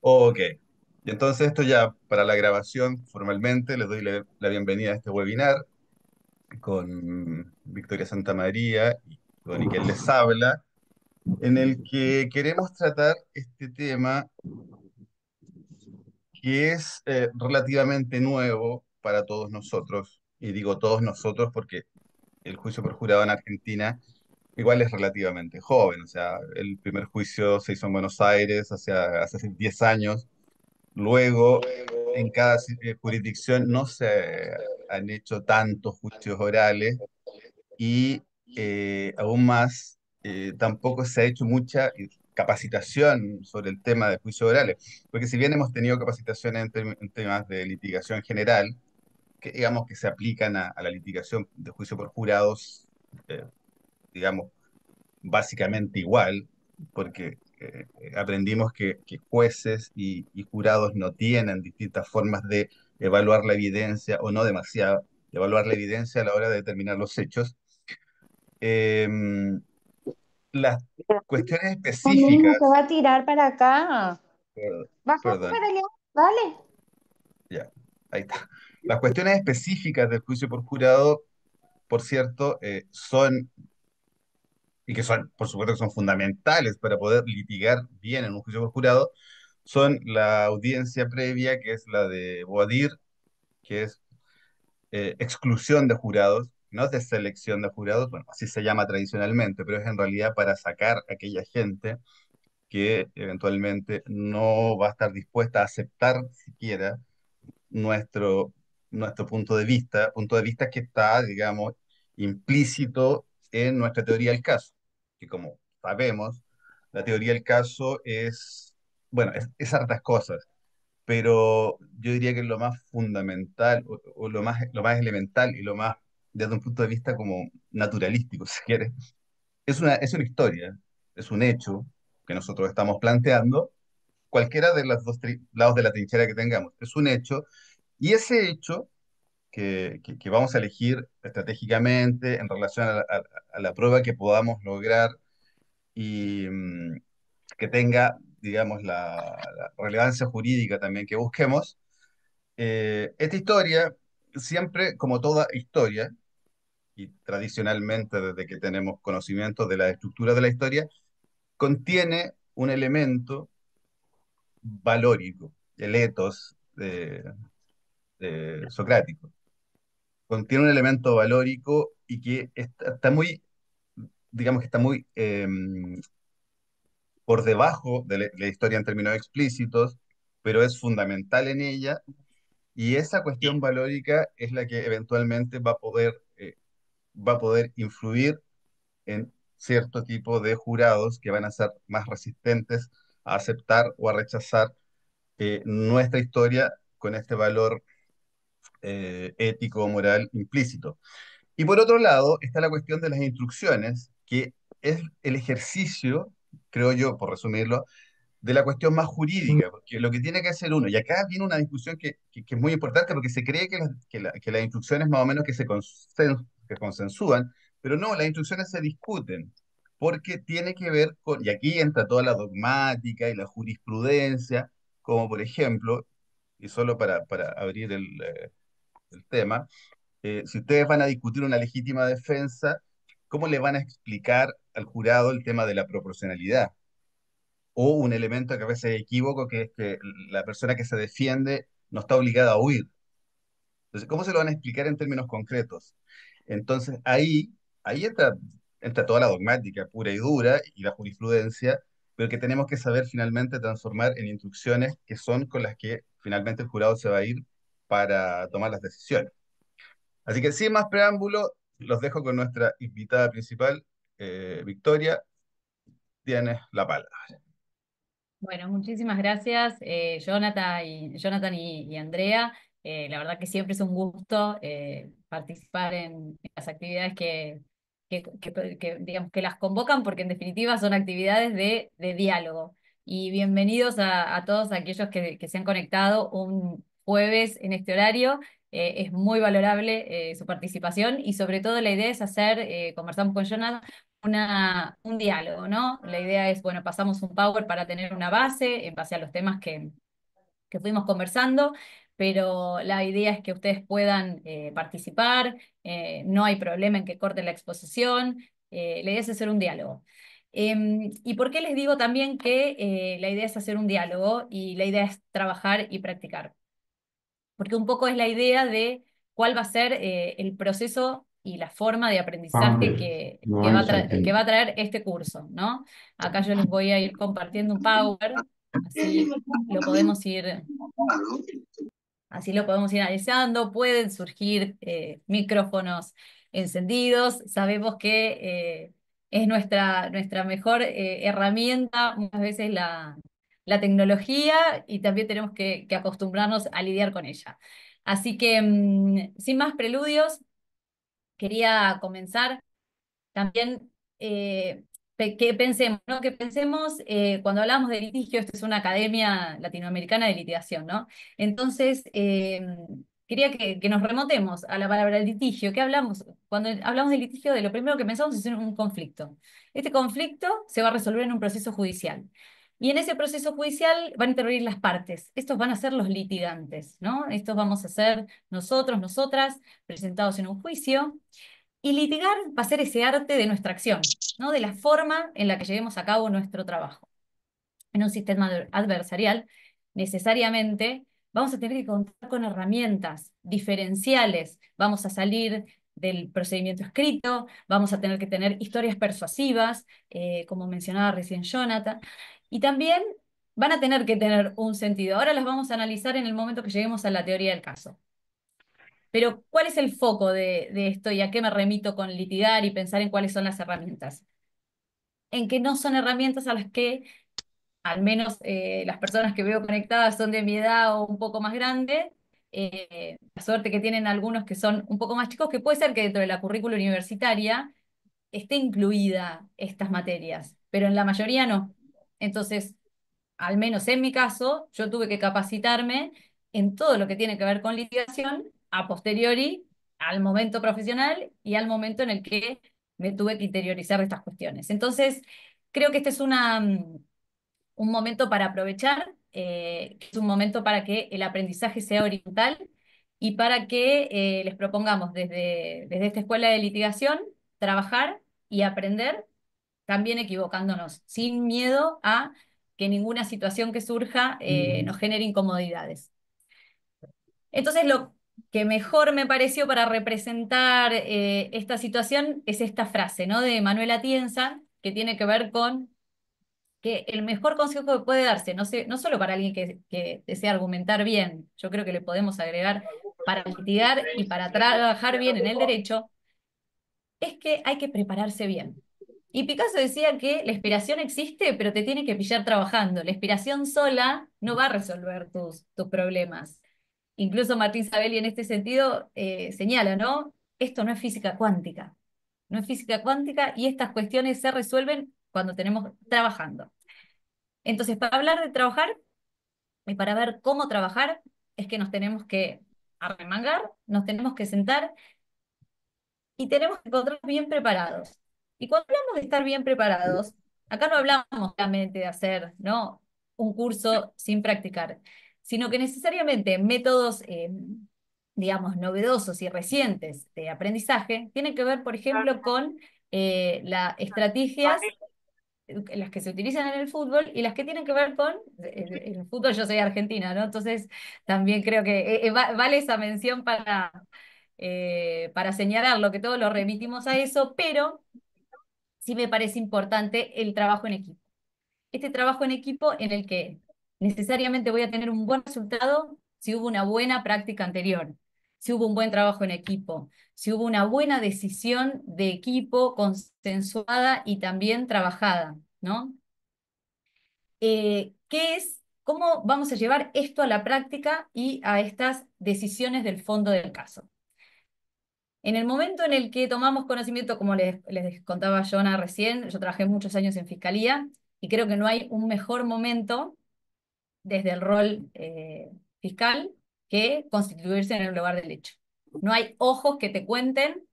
Ok. Y entonces esto ya para la grabación formalmente les doy la bienvenida a este webinar con Victoria Santamaría y con quien les habla, en el que queremos tratar este tema que es relativamente nuevo para todos nosotros. Y digo todos nosotros porque el juicio por jurado en Argentina igual es relativamente joven. O sea, el primer juicio se hizo en Buenos Aires hace 10 años. Luego, en cada jurisdicción no se han hecho tantos juicios orales y aún más, tampoco se ha hecho mucha capacitación sobre el tema de juicios orales, porque si bien hemos tenido capacitaciones en temas de litigación general, que digamos que se aplican a la litigación de juicio por jurados, eh, digamos, básicamente igual, porque aprendimos que jueces y jurados no tienen distintas formas de evaluar la evidencia o no demasiado, evaluar la evidencia a la hora de determinar los hechos. Em, las cuestiones Un niño se específicas, va a tirar para acá. per- Bájate perdón, para allá. Dale. ya, ahí está. Las cuestiones específicas del juicio por jurado, por cierto, son, y que son, por supuesto, que son fundamentales para poder litigar bien en un juicio por jurado, son la audiencia previa, que es la de Boadir, que es exclusión de jurados, no es de selección de jurados, bueno, así se llama tradicionalmente, pero es en realidad para sacar a aquella gente que eventualmente no va a estar dispuesta a aceptar siquiera nuestro, nuestro punto de vista que está, digamos, implícito en nuestra teoría del caso, que como sabemos, la teoría del caso es, bueno, es hartas cosas, pero yo diría que lo más fundamental o lo más elemental y lo más desde un punto de vista como naturalístico, si quieres, es una historia, es un hecho que nosotros estamos planteando, cualquiera de los dos lados de la trinchera que tengamos, es un hecho, y ese hecho que vamos a elegir estratégicamente en relación a la prueba que podamos lograr y que tenga, digamos, la relevancia jurídica también que busquemos. Esta historia, siempre, como toda historia, y tradicionalmente desde que tenemos conocimiento de la estructura de la historia, contiene un elemento valórico, el ethos socrático. Contiene un elemento valórico y que está muy, digamos que está muy por debajo de la historia en términos explícitos, pero es fundamental en ella. Y esa cuestión valórica es la que eventualmente va a poder influir en cierto tipo de jurados que van a ser más resistentes a aceptar o a rechazar nuestra historia con este valor ético o moral implícito. Y por otro lado está la cuestión de las instrucciones, que es el ejercicio, creo yo, por resumirlo, de la cuestión más jurídica, porque lo que tiene que hacer uno, y acá viene una discusión que es muy importante porque se cree que las instrucciones más o menos que consensúan, pero no, las instrucciones se discuten, porque tiene que ver con, y aquí entra toda la dogmática y la jurisprudencia, como por ejemplo, y solo para abrir el tema, si ustedes van a discutir una legítima defensa, ¿cómo le van a explicar al jurado el tema de la proporcionalidad? O un elemento que a veces es equívoco, que es que la persona que se defiende no está obligada a huir. Entonces, ¿cómo se lo van a explicar en términos concretos? Entonces, ahí entra toda la dogmática pura y dura y la jurisprudencia, pero que tenemos que saber finalmente transformar en instrucciones que son con las que finalmente el jurado se va a ir para tomar las decisiones. Así que sin más preámbulo, los dejo con nuestra invitada principal, Victoria, tienes la palabra. Bueno, muchísimas gracias, Jonathan y Andrea. La verdad que siempre es un gusto participar en las actividades digamos, que las convocan, porque en definitiva son actividades de diálogo. Y bienvenidos a todos aquellos que se han conectado un jueves en este horario. Es muy valorable su participación y sobre todo la idea es conversamos con Jonathan un diálogo, ¿no? La idea es, bueno, pasamos un Power para tener una base en base a los temas que fuimos conversando, pero la idea es que ustedes puedan participar, no hay problema en que corten la exposición, la idea es hacer un diálogo. ¿Y por qué les digo también que la idea es hacer un diálogo y la idea es trabajar y practicar? Porque un poco es la idea de cuál va a ser el proceso y la forma de aprendizaje Found No que hay que va second. a traer este curso, ¿no? Acá yo les voy a ir compartiendo un Power, así lo podemos ir Así lo podemos ir analizando, pueden surgir micrófonos encendidos, sabemos que es nuestra mejor herramienta, muchas veces la tecnología, y también tenemos que acostumbrarnos a lidiar con ella. Así que, sin más preludios, quería comenzar también que pensemos, ¿no? Que pensemos cuando hablamos de litigio, esto es una academia latinoamericana de litigación, ¿no? Entonces, quería que nos remontemos a la palabra litigio. ¿Qué hablamos? Cuando hablamos de litigio, de lo primero que pensamos es en un conflicto. Este conflicto se va a resolver en un proceso judicial. Y en ese proceso judicial van a intervenir las partes. Estos van a ser los litigantes, ¿no? Estos vamos a ser nosotros, nosotras, presentados en un juicio. Y litigar va a ser ese arte de nuestra acción, ¿no? De la forma en la que llevemos a cabo nuestro trabajo. En un sistema adversarial, necesariamente vamos a tener que contar con herramientas diferenciales. Vamos a salir del procedimiento escrito, vamos a tener que tener historias persuasivas, como mencionaba recién Jonathan, y también van a tener que tener un sentido. Ahora las vamos a analizar en el momento que lleguemos a la teoría del caso. Pero, ¿cuál es el foco de esto y a qué me remito con litigar y pensar en cuáles son las herramientas? En que no son herramientas a las que, al menos las personas que veo conectadas son de mi edad o un poco más grande, la suerte que tienen algunos que son un poco más chicos, que puede ser que dentro de la currícula universitaria esté incluida estas materias, pero en la mayoría no. Entonces, al menos en mi caso, yo tuve que capacitarme en todo lo que tiene que ver con litigación a posteriori al momento profesional y al momento en el que me tuve que interiorizar de estas cuestiones. Entonces, creo que este es un momento para aprovechar, que es un momento para que el aprendizaje sea oriental y para que les propongamos desde esta escuela de litigación trabajar y aprender también equivocándonos, sin miedo a que ninguna situación que surja nos genere incomodidades. Entonces, lo que mejor me pareció para representar esta situación es esta frase, ¿no? De Manuel Atienza, que tiene que ver con que el mejor consejo que puede darse, no solo para alguien que desea argumentar bien, yo creo que le podemos agregar para litigar y para trabajar bien en el derecho, es que hay que prepararse bien. Y Picasso decía que la inspiración existe, pero te tiene que pillar trabajando. La inspiración sola no va a resolver tus problemas. Incluso Martín Sabelli en este sentido señala, ¿no? Esto no es física cuántica. No es física cuántica y estas cuestiones se resuelven cuando tenemos trabajando. Entonces, para hablar de trabajar y para ver cómo trabajar, es que nos tenemos que arremangar, nos tenemos que sentar y tenemos que encontrarnos bien preparados. Y cuando hablamos de estar bien preparados, acá no hablamos solamente de hacer, ¿no? Un curso sin practicar, sino que necesariamente métodos, digamos, novedosos y recientes de aprendizaje tienen que ver, por ejemplo, con las estrategias las que se utilizan en el fútbol y las que tienen que ver con el fútbol. Yo soy argentina, ¿no? Entonces también creo que vale esa mención para señalarlo, que todos lo remitimos a eso, pero sí me parece importante el trabajo en equipo. Este trabajo en equipo en el que necesariamente voy a tener un buen resultado si hubo una buena práctica anterior, si hubo un buen trabajo en equipo, si hubo una buena decisión de equipo consensuada y también trabajada, ¿no? ¿Cómo vamos a llevar esto a la práctica y a estas decisiones del fondo del caso? En el momento en el que tomamos conocimiento, como les contaba Jonah recién, yo trabajé muchos años en fiscalía y creo que no hay un mejor momento desde el rol fiscal que constituirse en el lugar del hecho. No hay ojos que te cuenten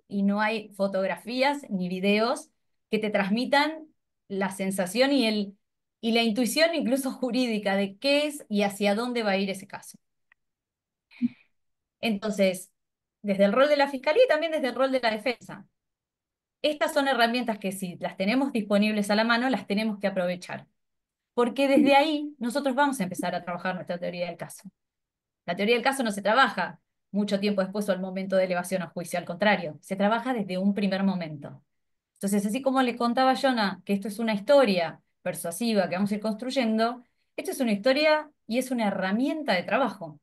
y no hay fotografías ni videos que te transmitan la sensación y la intuición incluso jurídica de qué es y hacia dónde va a ir ese caso. Entonces, desde el rol de la fiscalía y también desde el rol de la defensa, estas son herramientas que si las tenemos disponibles a la mano, las tenemos que aprovechar, porque desde ahí nosotros vamos a empezar a trabajar nuestra teoría del caso. La teoría del caso no se trabaja mucho tiempo después o al momento de elevación a juicio, al contrario, se trabaja desde un primer momento. Entonces, así como le contaba a Jonah que esto es una historia persuasiva que vamos a ir construyendo, esto es una historia y es una herramienta de trabajo,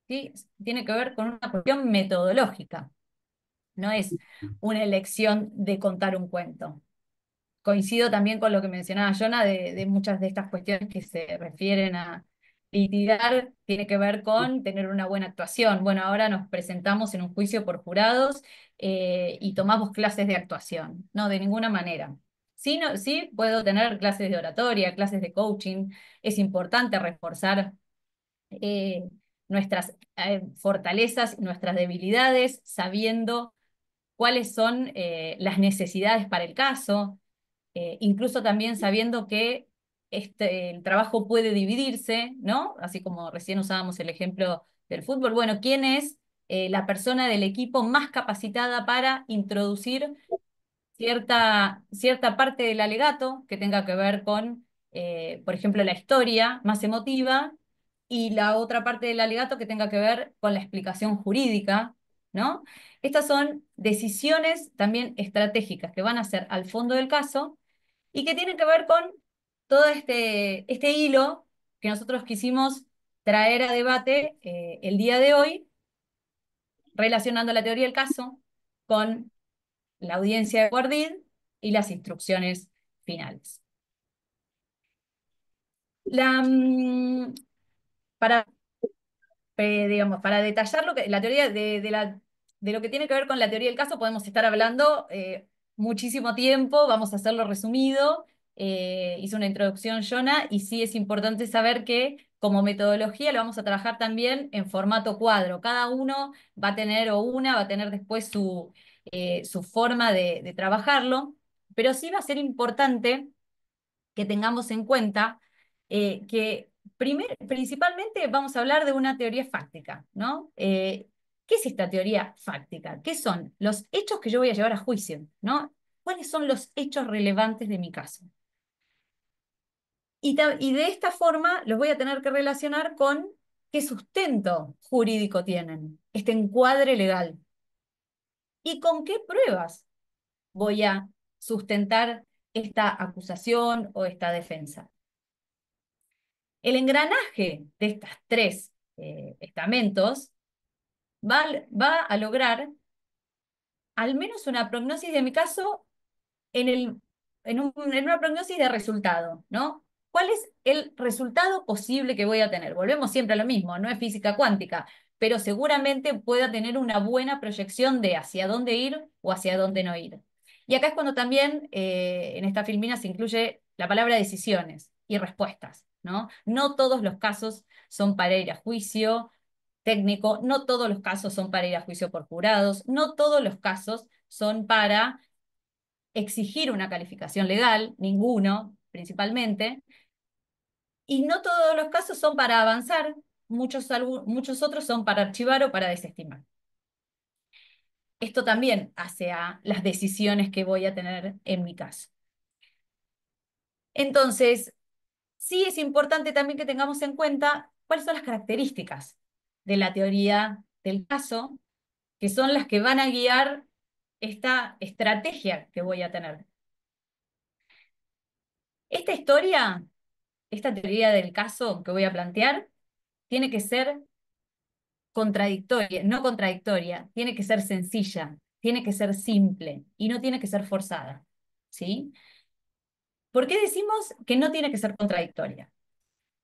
¿sí? Tiene que ver con una cuestión metodológica, no es una elección de contar un cuento. Coincido también con lo que mencionaba Jonah de muchas de estas cuestiones que se refieren a litigar, tiene que ver con tener una buena actuación. Bueno, ahora nos presentamos en un juicio por jurados y tomamos clases de actuación. No, de ninguna manera. Sí, no, sí puedo tener clases de oratoria, clases de coaching. Es importante reforzar eh, nuestras fortalezas, nuestras debilidades, sabiendo cuáles son las necesidades para el caso, incluso también sabiendo que el trabajo puede dividirse, ¿no? Así como recién usábamos el ejemplo del fútbol. Bueno, ¿quién es la persona del equipo más capacitada para introducir cierta parte del alegato que tenga que ver con, por ejemplo, la historia más emotiva y la otra parte del alegato que tenga que ver con la explicación jurídica, ¿no? Estas son decisiones también estratégicas que van a ser al fondo del caso y que tienen que ver con todo este hilo que nosotros quisimos traer a debate el día de hoy, relacionando la teoría del caso con la audiencia de guardia y las instrucciones finales. La, mm, para digamos, para detallar la teoría de lo que tiene que ver con la teoría del caso, podemos estar hablando muchísimo tiempo, vamos a hacerlo resumido. Hizo una introducción Jonah, y sí es importante saber que como metodología lo vamos a trabajar también en formato cuadro. Cada uno va a tener, o una va a tener después su forma de trabajarlo, pero sí va a ser importante que tengamos en cuenta que principalmente vamos a hablar de una teoría fáctica, ¿no? ¿Qué es esta teoría fáctica? ¿Qué son los hechos que yo voy a llevar a juicio, ¿no? ¿Cuáles son los hechos relevantes de mi caso? Y de esta forma los voy a tener que relacionar con qué sustento jurídico tienen, este encuadre legal, y con qué pruebas voy a sustentar esta acusación o esta defensa. El engranaje de estos tres estamentos va a lograr al menos una prognosis de mi caso en, en una prognosis de resultado, ¿no? ¿Cuál es el resultado posible que voy a tener? Volvemos siempre a lo mismo, no es física cuántica, pero seguramente pueda tener una buena proyección de hacia dónde ir o hacia dónde no ir. Y acá es cuando también en esta filmina se incluye la palabra decisiones y respuestas, ¿no? No todos los casos son para ir a juicio técnico, no todos los casos son para ir a juicio por jurados, no todos los casos son para exigir una calificación legal, ninguno principalmente, y no todos los casos son para avanzar, muchos otros son para archivar o para desestimar. Esto también hace a las decisiones que voy a tener en mi caso. Entonces, sí es importante también que tengamos en cuenta cuáles son las características de la teoría del caso, que son las que van a guiar esta estrategia que voy a tener. Esta historia, esta teoría del caso que voy a plantear, tiene que ser contradictoria, no contradictoria, tiene que ser sencilla, tiene que ser simple y no tiene que ser forzada, ¿sí? ¿Por qué decimos que no tiene que ser contradictoria?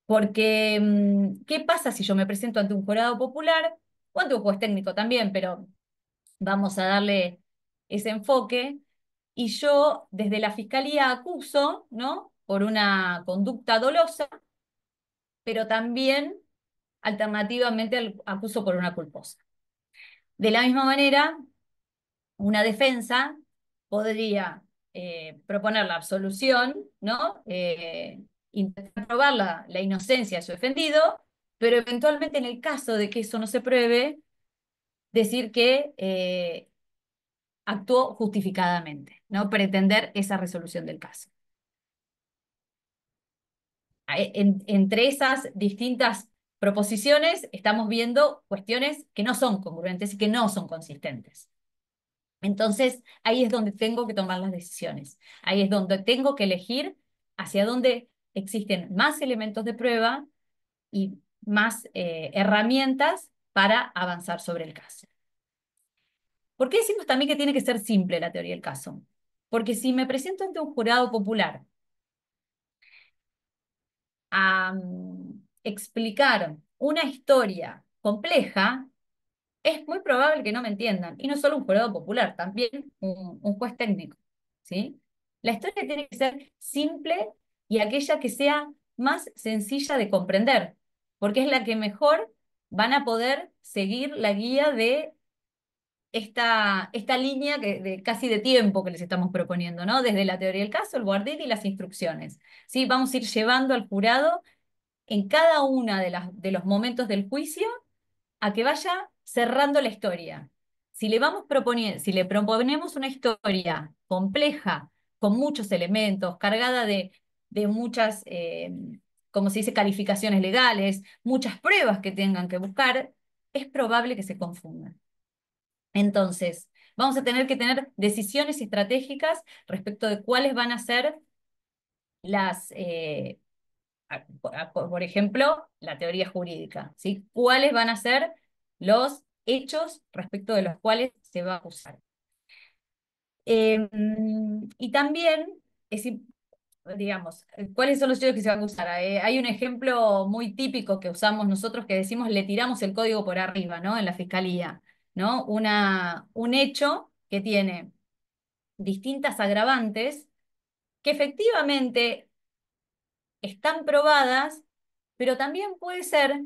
Porque, ¿qué pasa si yo me presento ante un jurado popular o ante un juez técnico también, pero vamos a darle ese enfoque, y yo desde la fiscalía acuso, ¿no? Por una conducta dolosa, pero también alternativamente acuso por una culposa. De la misma manera, una defensa podría proponer la absolución, ¿no? Intentar probar la inocencia de su defendido, pero eventualmente en el caso de que eso no se pruebe, decir que actuó justificadamente, ¿no? Pretender esa resolución del caso. Entre esas distintas proposiciones estamos viendo cuestiones que no son congruentes y que no son consistentes. Entonces, ahí es donde tengo que tomar las decisiones. Ahí es donde tengo que elegir hacia dónde existen más elementos de prueba y más herramientas para avanzar sobre el caso. ¿Por qué decimos también que tiene que ser simple la teoría del caso? Porque si me presento ante un jurado popular a explicar una historia compleja, es muy probable que no me entiendan. Y no solo un jurado popular, también un juez técnico, ¿sí? La historia tiene que ser simple y aquella que sea más sencilla de comprender, porque es la que mejor van a poder seguir la guía de esta línea casi de tiempo que les estamos proponiendo, ¿no? Desde la teoría del caso, el guardit y las instrucciones. ¿Sí? Vamos a ir llevando al jurado en cada una de los momentos del juicio a que vaya cerrando la historia. Si le proponemos una historia compleja, con muchos elementos, cargada de muchas, como se dice, calificaciones legales, muchas pruebas que tengan que buscar, es probable que se confundan. Entonces, vamos a tener que tener decisiones estratégicas respecto de cuáles van a ser las, por ejemplo, la teoría jurídica, ¿sí? ¿Cuáles van a ser los hechos respecto de los cuales se va a acusar? Y también, es, digamos, ¿cuáles son los hechos que se van a acusar? Hay un ejemplo muy típico que usamos nosotros que decimos le tiramos el código por arriba, ¿no? En la fiscalía, ¿no? Un hecho que tiene distintas agravantes que efectivamente están probadas, pero también puede ser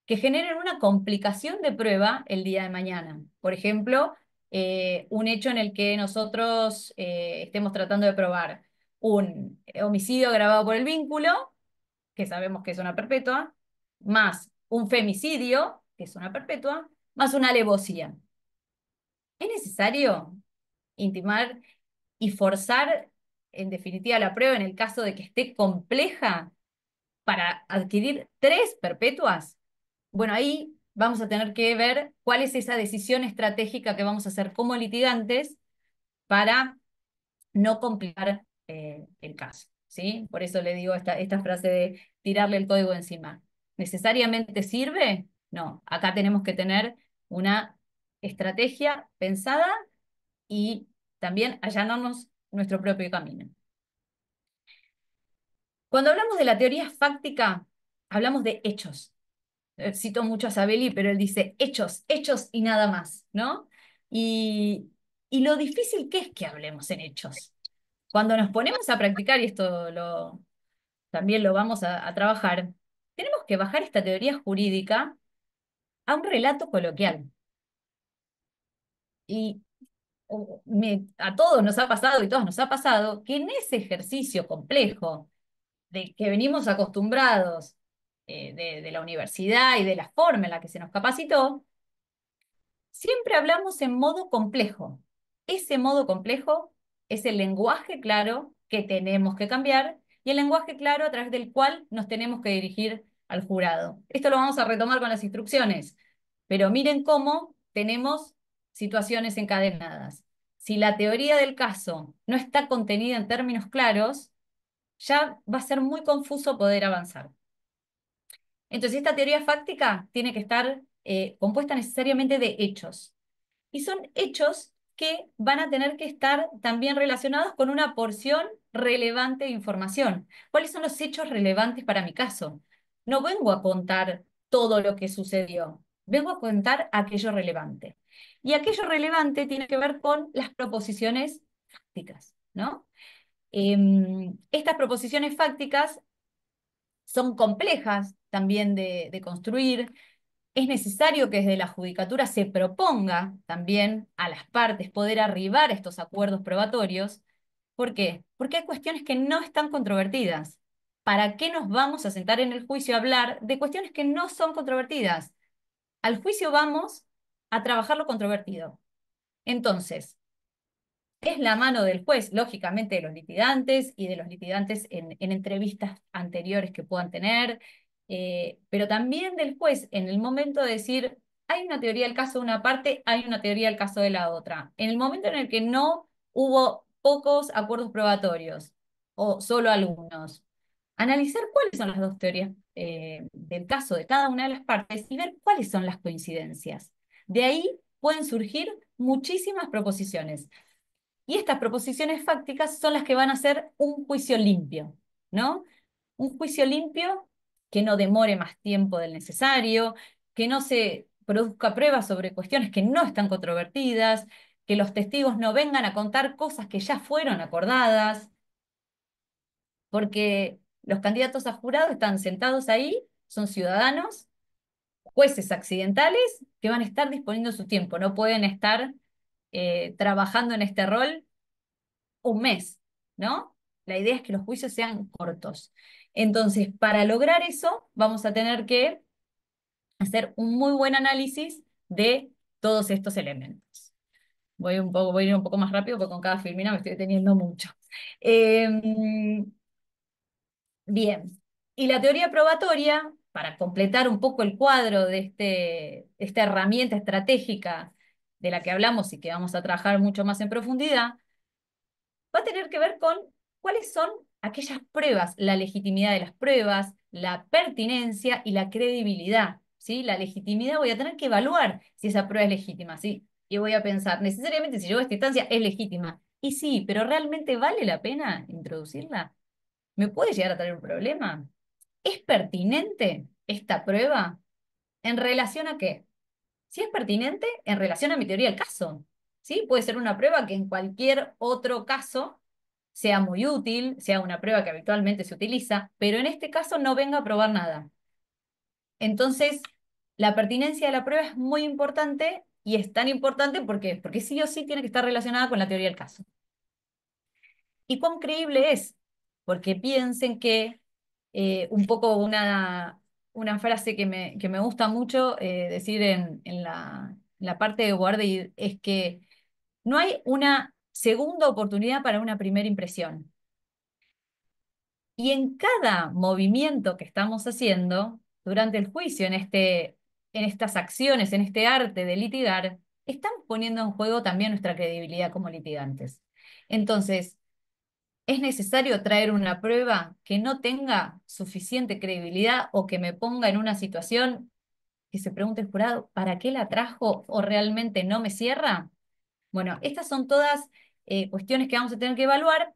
que generen una complicación de prueba el día de mañana. Por ejemplo, un hecho en el que nosotros estemos tratando de probar un homicidio agravado por el vínculo, que sabemos que es una perpetua, más un femicidio, que es una perpetua, más una alevosía. ¿Es necesario intimar y forzar, en definitiva, la prueba en el caso de que esté compleja para adquirir 3 perpetuas? Bueno, ahí vamos a tener que ver cuál es esa decisión estratégica que vamos a hacer como litigantes para no complicar el caso, ¿sí? Por eso le digo esta frase de tirarle el código encima. ¿Necesariamente sirve? No, acá tenemos que tener una estrategia pensada y también allanarnos nuestro propio camino. Cuando hablamos de la teoría fáctica, hablamos de hechos. Cito mucho a Sabelli, pero él dice hechos, hechos y nada más, ¿no? Y, y lo difícil que es que hablemos en hechos. Cuando nos ponemos a practicar, y esto también lo vamos a trabajar, tenemos que bajar esta teoría jurídica a un relato coloquial. Y a todos nos ha pasado y todos nos ha pasado que en ese ejercicio complejo de que venimos acostumbrados de la universidad y de la forma en la que se nos capacitó, siempre hablamos en modo complejo. Ese modo complejo es el lenguaje claro que tenemos que cambiar y el lenguaje claro a través del cual nos tenemos que dirigir al jurado. Esto lo vamos a retomar con las instrucciones, pero miren cómo tenemos situaciones encadenadas. Si la teoría del caso no está contenida en términos claros, ya va a ser muy confuso poder avanzar. Entonces, esta teoría fáctica tiene que estar compuesta necesariamente de hechos. Y son hechos que van a tener que estar también relacionados con una porción relevante de información. ¿Cuáles son los hechos relevantes para mi caso? No vengo a contar todo lo que sucedió, vengo a contar aquello relevante. Y aquello relevante tiene que ver con las proposiciones fácticas, ¿no? Estas proposiciones fácticas son complejas también de construir, Es necesario que desde la judicatura se proponga también a las partes poder arribar a estos acuerdos probatorios. ¿Por qué? Porque hay cuestiones que no están controvertidas. ¿Para qué nos vamos a sentar en el juicio a hablar de cuestiones que no son controvertidas? Al juicio vamos a trabajar lo controvertido. Entonces, es la mano del juez, lógicamente de los litigantes y de los litigantes en entrevistas anteriores que puedan tener, pero también del juez en el momento de decir, hay una teoría del caso de una parte, hay una teoría del caso de la otra. En el momento en el que no hubo pocos acuerdos probatorios o solo algunos, analizar cuáles son las dos teorías del caso de cada una de las partes y ver cuáles son las coincidencias. De ahí pueden surgir muchísimas proposiciones. Y estas proposiciones fácticas son las que van a hacer un juicio limpio, ¿no? Un juicio limpio que no demore más tiempo del necesario, que no se produzca pruebas sobre cuestiones que no están controvertidas, que los testigos no vengan a contar cosas que ya fueron acordadas, porque los candidatos a jurado están sentados ahí, son ciudadanos, jueces accidentales que van a estar disponiendo su tiempo, no pueden estar trabajando en este rol un mes, ¿no? La idea es que los juicios sean cortos. Entonces, para lograr eso, vamos a tener que hacer un muy buen análisis de todos estos elementos. Voy a ir un poco más rápido porque con cada filmina me estoy deteniendo mucho. Bien, y la teoría probatoria, para completar un poco el cuadro de esta herramienta estratégica de la que hablamos y que vamos a trabajar mucho más en profundidad, va a tener que ver con cuáles son aquellas pruebas, la legitimidad de las pruebas, la pertinencia y la credibilidad. ¿Sí? La legitimidad voy a tener que evaluar si esa prueba es legítima, ¿sí? Y voy a pensar, necesariamente si llego a esta instancia es legítima. Y sí, pero ¿realmente vale la pena introducirla? ¿Me puede llegar a traer un problema? ¿Es pertinente esta prueba? ¿En relación a qué? Si es pertinente, en relación a mi teoría del caso. ¿Sí? Puede ser una prueba que en cualquier otro caso sea muy útil, sea una prueba que habitualmente se utiliza, pero en este caso no venga a probar nada. Entonces, la pertinencia de la prueba es muy importante y es tan importante porque sí o sí tiene que estar relacionada con la teoría del caso. ¿Y cuán creíble es? Porque piensen que un poco una frase que me gusta mucho decir en la parte de Guardi es que no hay una segunda oportunidad para una primera impresión. Y en cada movimiento que estamos haciendo durante el juicio, en estas acciones, en este arte de litigar, estamos poniendo en juego también nuestra credibilidad como litigantes. Entonces, ¿es necesario traer una prueba que no tenga suficiente credibilidad o que me ponga en una situación que se pregunte el jurado, ¿para qué la trajo o realmente no me cierra? Bueno, estas son todas cuestiones que vamos a tener que evaluar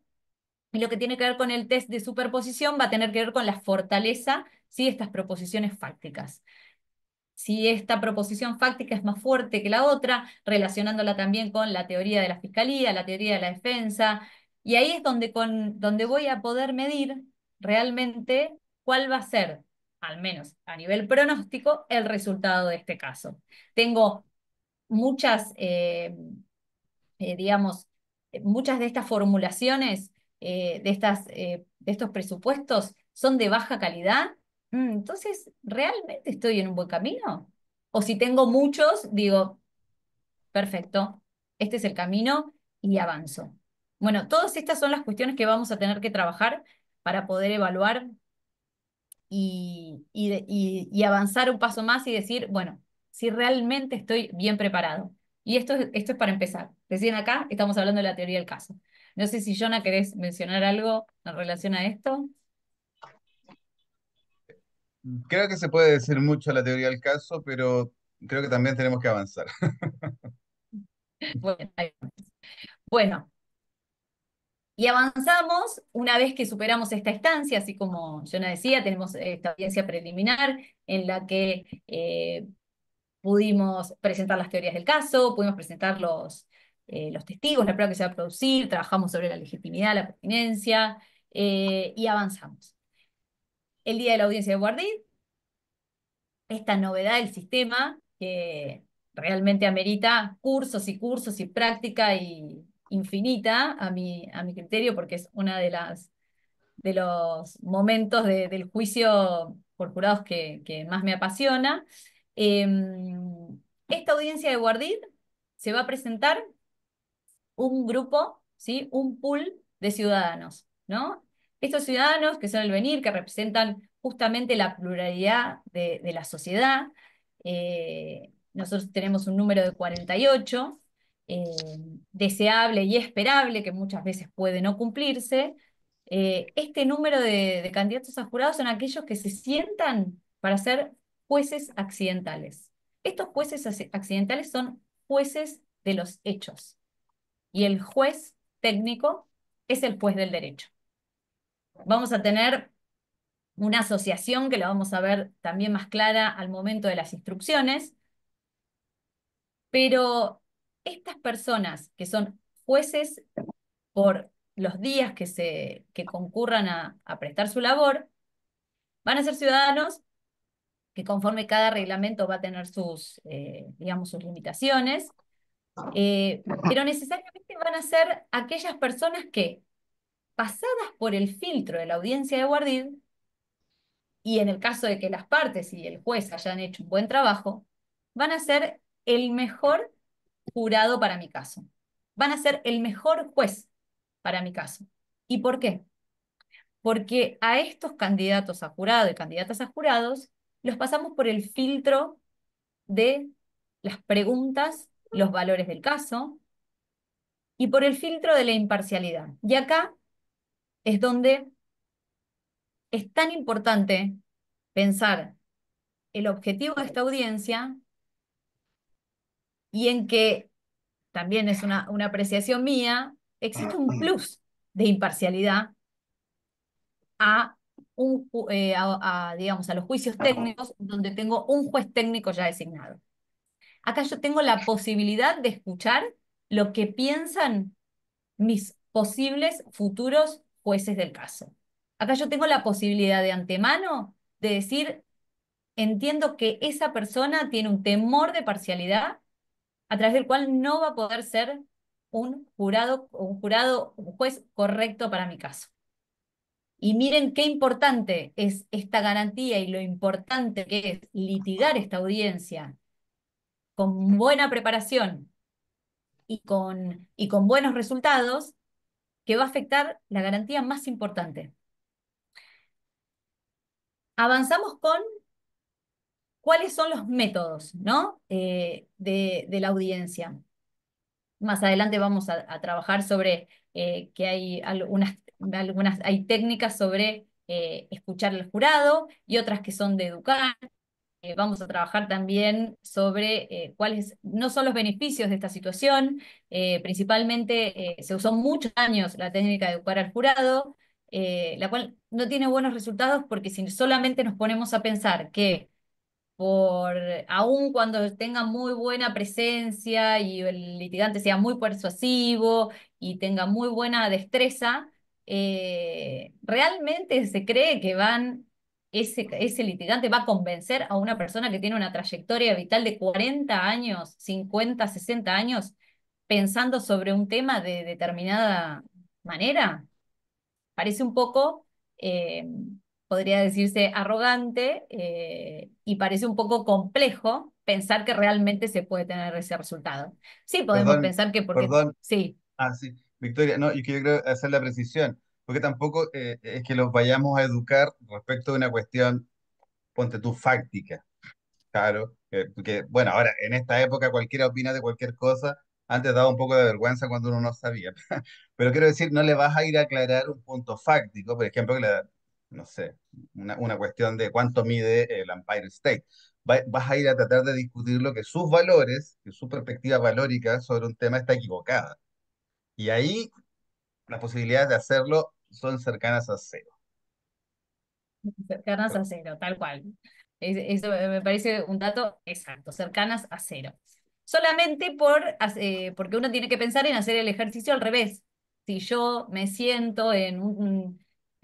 y lo que tiene que ver con el test de superposición va a tener que ver con la fortaleza, ¿sí? De estas proposiciones fácticas. Si esta proposición fáctica es más fuerte que la otra, relacionándola también con la teoría de la fiscalía, la teoría de la defensa, y ahí es donde voy a poder medir realmente cuál va a ser, al menos a nivel pronóstico, el resultado de este caso. Tengo muchas digamos, muchas de estas formulaciones, de estos presupuestos, son de baja calidad. Entonces, ¿realmente estoy en un buen camino? O si tengo muchos, digo, perfecto, este es el camino y avanzo. Bueno, todas estas son las cuestiones que vamos a tener que trabajar para poder evaluar y avanzar un paso más y decir, bueno, si realmente estoy bien preparado. Y esto es para empezar. Recién acá estamos hablando de la teoría del caso. No sé si, Jonah, querés mencionar algo en relación a esto. Creo que se puede decir mucho a la teoría del caso, pero creo que también tenemos que avanzar. Bueno, bueno, y avanzamos una vez que superamos esta instancia, así como Jonah decía, tenemos esta audiencia preliminar en la que pudimos presentar las teorías del caso, pudimos presentar los testigos, la prueba que se va a producir, trabajamos sobre la legitimidad, la pertinencia, y avanzamos. El día de la audiencia de Guardí, esta novedad del sistema que realmente amerita cursos y cursos y práctica y infinita a mi criterio, porque es una de los momentos del juicio por jurados que más me apasiona. Eh, Esta audiencia de Guardid se va a presentar un grupo, ¿sí? Un pool de ciudadanos, ¿no? Estos ciudadanos que son el venir, que representan justamente la pluralidad de la sociedad. Nosotros tenemos un número de 48, eh, deseable y esperable, que muchas veces puede no cumplirse. Este número de candidatos a jurados son aquellos que se sientan para ser jueces accidentales. Estos jueces accidentales son jueces de los hechos y el juez técnico es el juez del derecho. Vamos a tener una asociación que la vamos a ver también más clara al momento de las instrucciones, pero estas personas que son jueces por los días que concurran a prestar su labor, van a ser ciudadanos que conforme cada reglamento va a tener sus, digamos, sus limitaciones, pero necesariamente van a ser aquellas personas que pasadas por el filtro de la audiencia de Guardid, y en el caso de que las partes y el juez hayan hecho un buen trabajo, van a ser el mejor jurado para mi caso. Van a ser el mejor juez para mi caso. ¿Y por qué? Porque a estos candidatos a jurado y candidatas a jurados los pasamos por el filtro de las preguntas, los valores del caso y por el filtro de la imparcialidad. Y acá es donde es tan importante pensar el objetivo de esta audiencia y en que, también es una apreciación mía, existe un plus de imparcialidad a, digamos, a los juicios técnicos donde tengo un juez técnico ya designado. Acá yo tengo la posibilidad de escuchar lo que piensan mis posibles futuros jueces del caso. Acá yo tengo la posibilidad de antemano de decir, entiendo que esa persona tiene un temor de parcialidad a través del cual no va a poder ser un juez correcto para mi caso. Y miren qué importante es esta garantía y lo importante que es litigar esta audiencia con buena preparación y con buenos resultados, que va a afectar la garantía más importante. Avanzamos con cuáles son los métodos, ¿no? De la audiencia. Más adelante vamos a trabajar sobre que hay hay técnicas sobre escuchar al jurado y otras que son de educar. Vamos a trabajar también sobre cuáles no son los beneficios de esta situación. Principalmente se usó muchos años la técnica de educar al jurado, la cual no tiene buenos resultados porque si solamente nos ponemos a pensar que por aun cuando tenga muy buena presencia y el litigante sea muy persuasivo y tenga muy buena destreza, realmente se cree que ese litigante va a convencer a una persona que tiene una trayectoria vital de 40 años, 50, 60 años, pensando sobre un tema de determinada manera. Parece un poco, podría decirse, arrogante, y parece un poco complejo pensar que realmente se puede tener ese resultado. Sí, podemos Perdón, pensar que porque, perdón. sí, Ah, sí, Victoria, no, y que yo quiero hacer la precisión, porque tampoco es que los vayamos a educar respecto de una cuestión, ponte tú, fáctica. Claro, porque bueno, ahora en esta época cualquiera opina de cualquier cosa. Antes daba un poco de vergüenza cuando uno no sabía. Pero quiero decir, no le vas a ir a aclarar un punto fáctico, por ejemplo, no sé, una cuestión de cuánto mide el Empire State. Vas a ir a tratar de discutir lo que sus valores, que su perspectiva valórica sobre un tema está equivocada. Y ahí las posibilidades de hacerlo son cercanas a cero. cercanas a cero, tal cual. Eso me parece un dato exacto, cercanas a cero. Solamente porque uno tiene que pensar en hacer el ejercicio al revés. Si yo me siento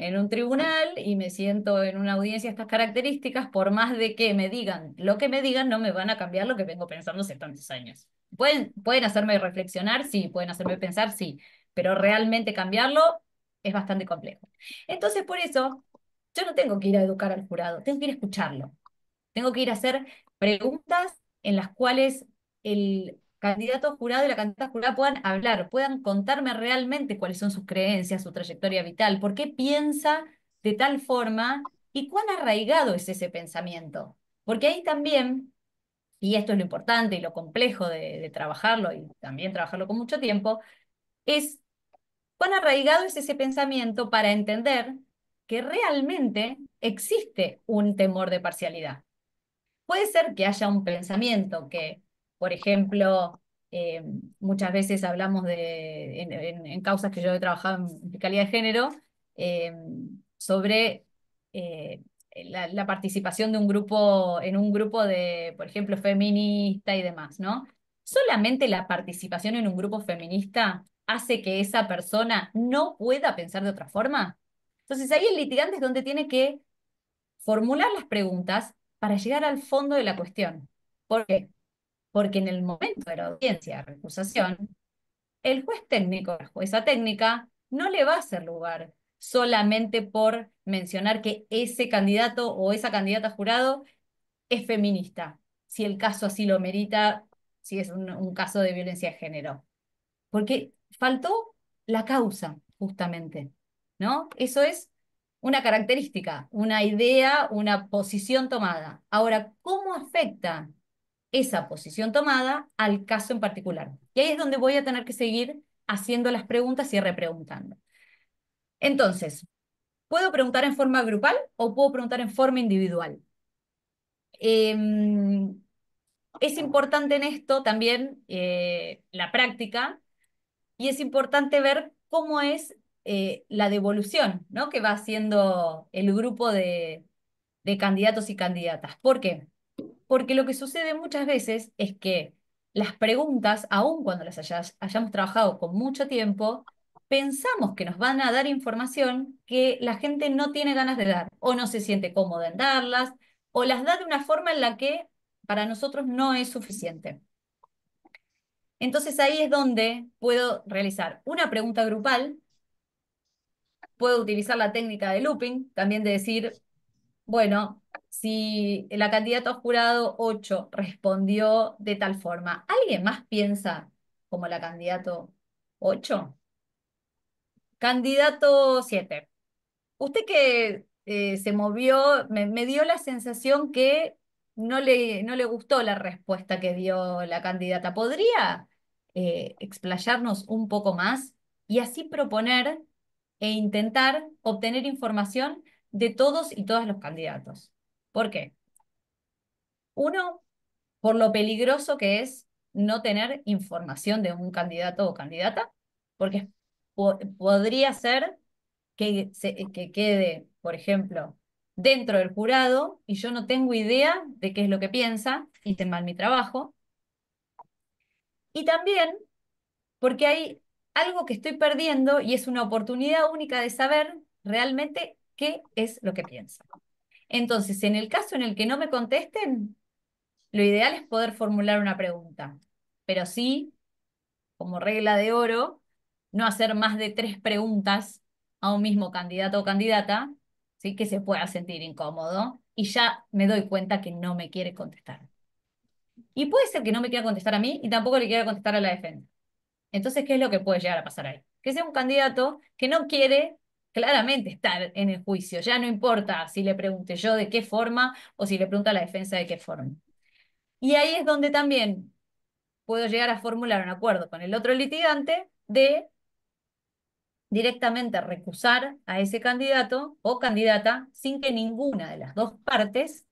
en un tribunal y me siento en una audiencia de estas características, por más de que me digan lo que me digan, no me van a cambiar lo que vengo pensando hace tantos años. ¿Pueden hacerme reflexionar? Sí, pueden hacerme pensar, sí, pero realmente cambiarlo es bastante complejo. Entonces, por eso, yo no tengo que ir a educar al jurado, tengo que ir a escucharlo. Tengo que ir a hacer preguntas en las cuales el candidato jurado y la candidata jurada puedan hablar, puedan contarme realmente cuáles son sus creencias, su trayectoria vital, por qué piensa de tal forma y cuán arraigado es ese pensamiento. Porque ahí también, y esto es lo importante y lo complejo de trabajarlo y también trabajarlo con mucho tiempo, es cuán arraigado es ese pensamiento para entender que realmente existe un temor de parcialidad. Puede ser que haya un pensamiento que, por ejemplo, eh, muchas veces hablamos en causas que yo he trabajado en fiscalía de género, eh, sobre eh, la participación de un grupo, en un grupo de, por ejemplo, feminista y demás, ¿no? Solamente la participación en un grupo feminista hace que esa persona no pueda pensar de otra forma. Entonces ahí el litigante es donde tiene que formular las preguntas para llegar al fondo de la cuestión. ¿Por qué? Porque en el momento de la audiencia de recusación, el juez técnico, la jueza técnica, no le va a hacer lugar solamente por mencionar que ese candidato o esa candidata jurado es feminista, si el caso así lo merita, si es un caso de violencia de género. Porque faltó la causa, justamente, ¿no? Eso es una característica, una idea, una posición tomada. Ahora, ¿cómo afecta esa posición tomada al caso en particular? Y ahí es donde voy a tener que seguir haciendo las preguntas y repreguntando. Entonces, ¿puedo preguntar en forma grupal o puedo preguntar en forma individual? Em, es importante en esto también la práctica. Y es importante ver cómo es la devolución, ¿no? Que va haciendo el grupo de candidatos y candidatas. ¿Por qué? Porque lo que sucede muchas veces es que las preguntas, aun cuando las hayamos trabajado con mucho tiempo, pensamos que nos van a dar información que la gente no tiene ganas de dar, o no se siente cómoda en darlas, o las da de una forma en la que para nosotros no es suficiente. Entonces ahí es donde puedo realizar una pregunta grupal, puedo utilizar la técnica de looping, también de decir, bueno, si la candidata a jurado 8 respondió de tal forma, ¿alguien más piensa como la candidato 8? Candidato 7. Usted que se movió, me dio la sensación que no le gustó la respuesta que dio la candidata. ¿Podría explayarnos un poco más y así proponer e intentar obtener información de todos y todas los candidatos? ¿Por qué? Uno, por lo peligroso que es no tener información de un candidato o candidata, porque podría ser que quede, por ejemplo, dentro del jurado y yo no tengo idea de qué es lo que piensa, hice mal mi trabajo. Y también porque hay algo que estoy perdiendo y es una oportunidad única de saber realmente qué es lo que piensa. Entonces, en el caso en el que no me contesten, lo ideal es poder formular una pregunta, pero sí, como regla de oro, no hacer más de 3 preguntas a un mismo candidato o candidata, ¿sí? Que se pueda sentir incómodo y ya me doy cuenta que no me quiere contestar. Y puede ser que no me quiera contestar a mí y tampoco le quiera contestar a la defensa. Entonces, ¿qué es lo que puede llegar a pasar ahí? Que sea un candidato que no quiere claramente estar en el juicio. Ya no importa si le pregunte yo de qué forma o si le pregunta a la defensa de qué forma. Y ahí es donde también puedo llegar a formular un acuerdo con el otro litigante de directamente recusar a ese candidato o candidata sin que ninguna de las dos partes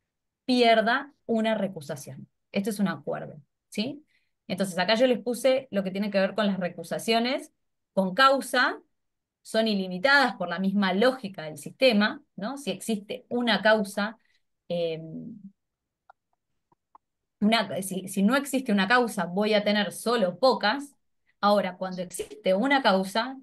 pierda una recusación. Esto es un acuerdo, ¿sí? Entonces acá yo les puse lo que tiene que ver con las recusaciones con causa, son ilimitadas por la misma lógica del sistema, ¿no? Si existe una causa, eh, si no existe una causa, voy a tener solo pocas. Ahora, cuando existe una causa,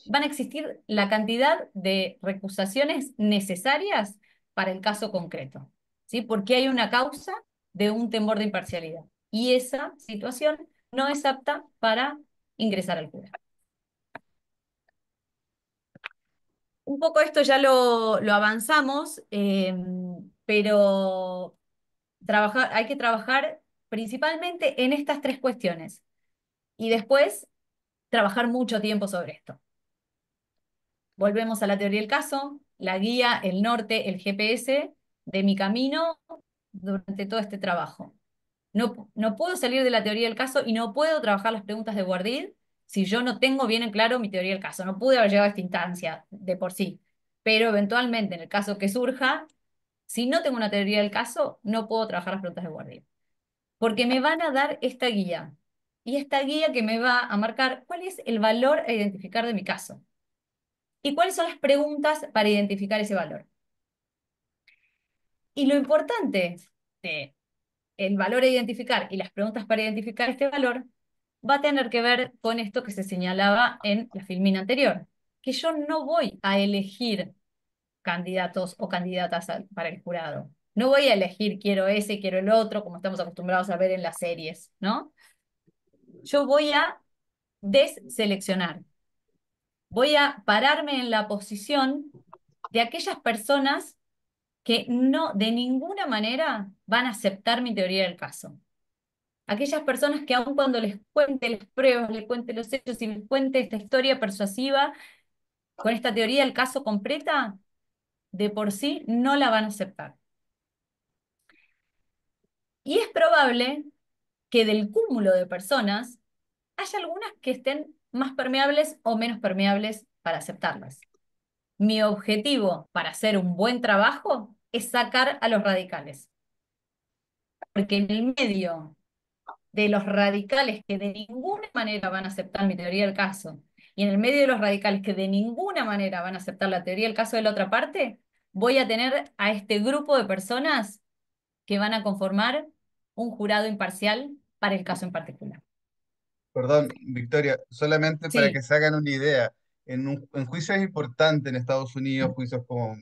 van a existir la cantidad de recusaciones necesarias para el caso concreto, ¿sí? Porque hay una causa de un temor de imparcialidad. Y esa situación no es apta para ingresar al jurado. Un poco esto ya lo avanzamos, pero hay que trabajar principalmente en estas tres cuestiones y después trabajar mucho tiempo sobre esto. Volvemos a la teoría del caso, la guía, el norte, el GPS de mi camino durante todo este trabajo. No puedo salir de la teoría del caso y no puedo trabajar las preguntas de Guardid si yo no tengo bien en claro mi teoría del caso. No pude haber llegado a esta instancia de por sí. Pero eventualmente, en el caso que surja, si no tengo una teoría del caso, no puedo trabajar las preguntas de Guardid. Porque me van a dar esta guía. Y esta guía que me va a marcar cuál es el valor a identificar de mi caso. Y cuáles son las preguntas para identificar ese valor. Y lo importante de el valor a identificar y las preguntas para identificar este valor va a tener que ver con esto que se señalaba en la filmina anterior, que yo no voy a elegir candidatos o candidatas para el jurado. No voy a elegir quiero ese, quiero el otro, como estamos acostumbrados a ver en las series, ¿no? Yo voy a deseleccionar. Voy a pararme en la posición de aquellas personas que no de ninguna manera van a aceptar mi teoría del caso. Aquellas personas que aun cuando les cuente las pruebas, les cuente los hechos y les cuente esta historia persuasiva, con esta teoría del caso completa, de por sí no la van a aceptar. Y es probable que del cúmulo de personas haya algunas que estén más permeables o menos permeables para aceptarlas. Mi objetivo para hacer un buen trabajo es sacar a los radicales, porque en el medio de los radicales que de ninguna manera van a aceptar mi teoría del caso, y en el medio de los radicales que de ninguna manera van a aceptar la teoría del caso de la otra parte, voy a tener a este grupo de personas que van a conformar un jurado imparcial para el caso en particular. Perdón, Victoria, solamente para que Sí, se hagan una idea, en juicios importantes en Estados Unidos, juicios como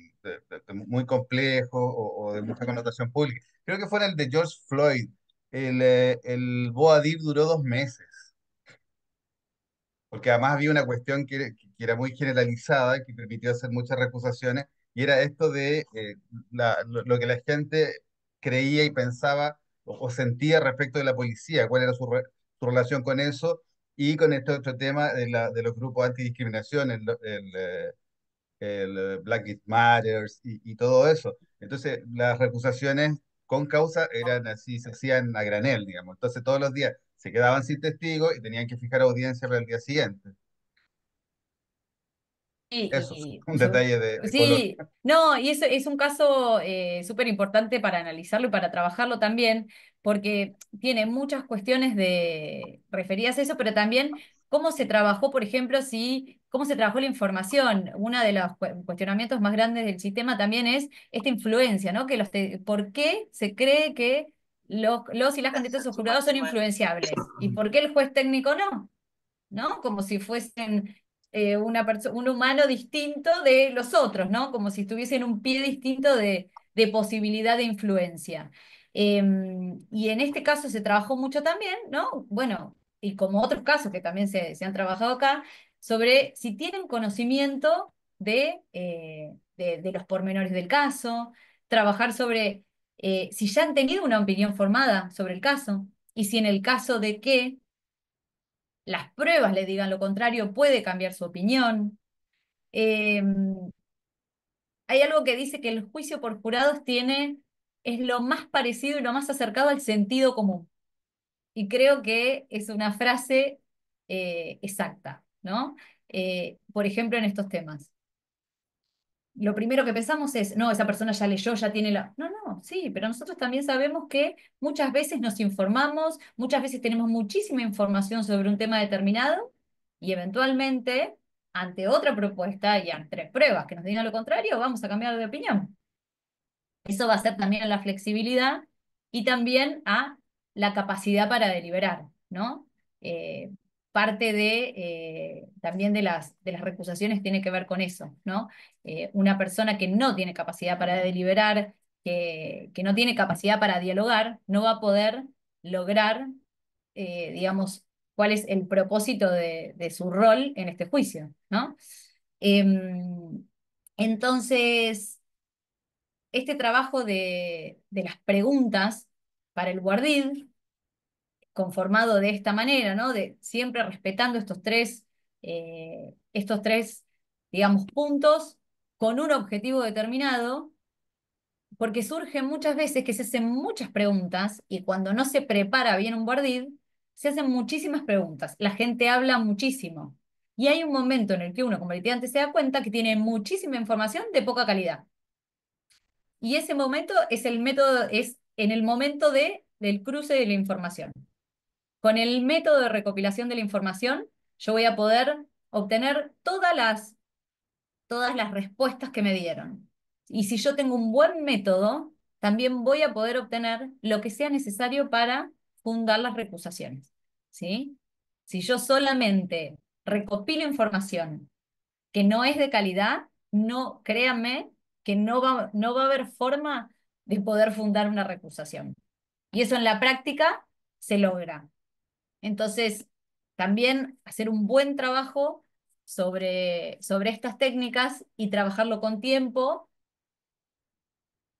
muy complejos o de mucha connotación pública, creo que fue el de George Floyd, el Boadir duró 2 meses, porque además había una cuestión que era muy generalizada, que permitió hacer muchas recusaciones, y era esto de lo que la gente creía y pensaba o sentía respecto de la policía, cuál era su relación con eso, y con este otro tema de los grupos antidiscriminación, el Black Lives Matter y todo eso. Entonces, las recusaciones con causa eran así, se hacían a granel, digamos. Entonces, todos los días se quedaban sin testigos y tenían que fijar audiencia para el día siguiente. Eso, un detalle de color. sí, no, y eso es un caso súper importante para analizarlo y para trabajarlo también, porque tiene muchas cuestiones referidas a eso, pero también cómo se trabajó, por ejemplo, cómo se trabajó la información. Uno de los cuestionamientos más grandes del sistema también es esta influencia, ¿no? ¿Por qué se cree que los y las candidatos a jurados son influenciables? ¿Y por qué el juez técnico no? ¿No? Como si fuesen un humano distinto de los otros, ¿no? Como si estuviesen un pie distinto de posibilidad de influencia. Y en este caso se trabajó mucho también, ¿no? Bueno, y como otros casos que también se han trabajado acá, sobre si tienen conocimiento de los pormenores del caso, trabajar sobre si ya han tenido una opinión formada sobre el caso, y si en el caso de que las pruebas le digan lo contrario, puede cambiar su opinión. Eh, Hay algo que dice que el juicio por jurados es lo más parecido y lo más acercado al sentido común. Y creo que es una frase exacta, ¿no? Por ejemplo, en estos temas. Lo primero que pensamos es, no, esa persona ya leyó, ya tiene la... No, no, sí, pero nosotros también sabemos que muchas veces nos informamos, muchas veces tenemos muchísima información sobre un tema determinado y eventualmente, ante otra propuesta y ante pruebas que nos digan lo contrario, vamos a cambiar de opinión. Eso va a ser también a la flexibilidad y también a la capacidad para deliberar, ¿no? parte también de las recusaciones tiene que ver con eso, ¿no? Una persona que no tiene capacidad para deliberar, que no tiene capacidad para dialogar, no va a poder lograr, digamos, cuál es el propósito de su rol en este juicio, ¿no? Em, entonces, este trabajo de las preguntas para el guardid, conformado de esta manera, ¿no? De siempre respetando estos tres, digamos, puntos con un objetivo determinado, porque surge muchas veces que se hacen muchas preguntas y cuando no se prepara bien un guardid, se hacen muchísimas preguntas. La gente habla muchísimo. Y hay un momento en el que uno como litigante se da cuenta que tiene muchísima información de poca calidad. Y ese momento es el método, es en el momento del cruce de la información. Con el método de recopilación de la información, yo voy a poder obtener todas las respuestas que me dieron. Y si yo tengo un buen método, también voy a poder obtener lo que sea necesario para fundar las recusaciones. ¿Sí? Si yo solamente recopilo información que no es de calidad, no, créanme que no va a haber forma de poder fundar una recusación. Y eso en la práctica se logra. Entonces, también hacer un buen trabajo sobre estas técnicas y trabajarlo con tiempo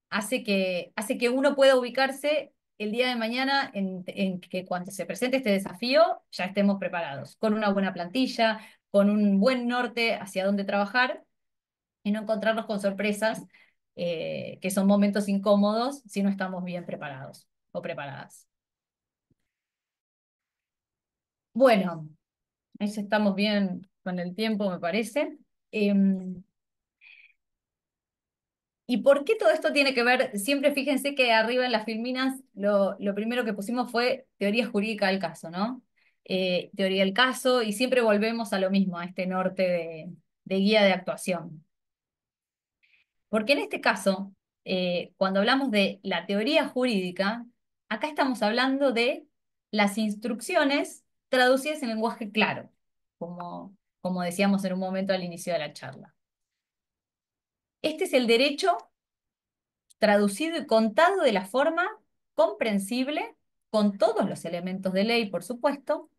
hace que uno pueda ubicarse el día de mañana en que cuando se presente este desafío ya estemos preparados, con una buena plantilla, con un buen norte hacia dónde trabajar y no encontrarnos con sorpresas que son momentos incómodos si no estamos bien preparados o preparadas. Bueno, ahí ya estamos bien con el tiempo, me parece. Em, ¿Y por qué todo esto tiene que ver? Siempre fíjense que arriba en las filminas lo primero que pusimos fue teoría jurídica del caso, ¿no? Teoría del caso, y siempre volvemos a lo mismo, a este norte de guía de actuación. Porque en este caso, cuando hablamos de la teoría jurídica, acá estamos hablando de las instrucciones traducidas en lenguaje claro, como decíamos en un momento al inicio de la charla. Este es el derecho traducido y contado de la forma comprensible, con todos los elementos de ley, por supuesto,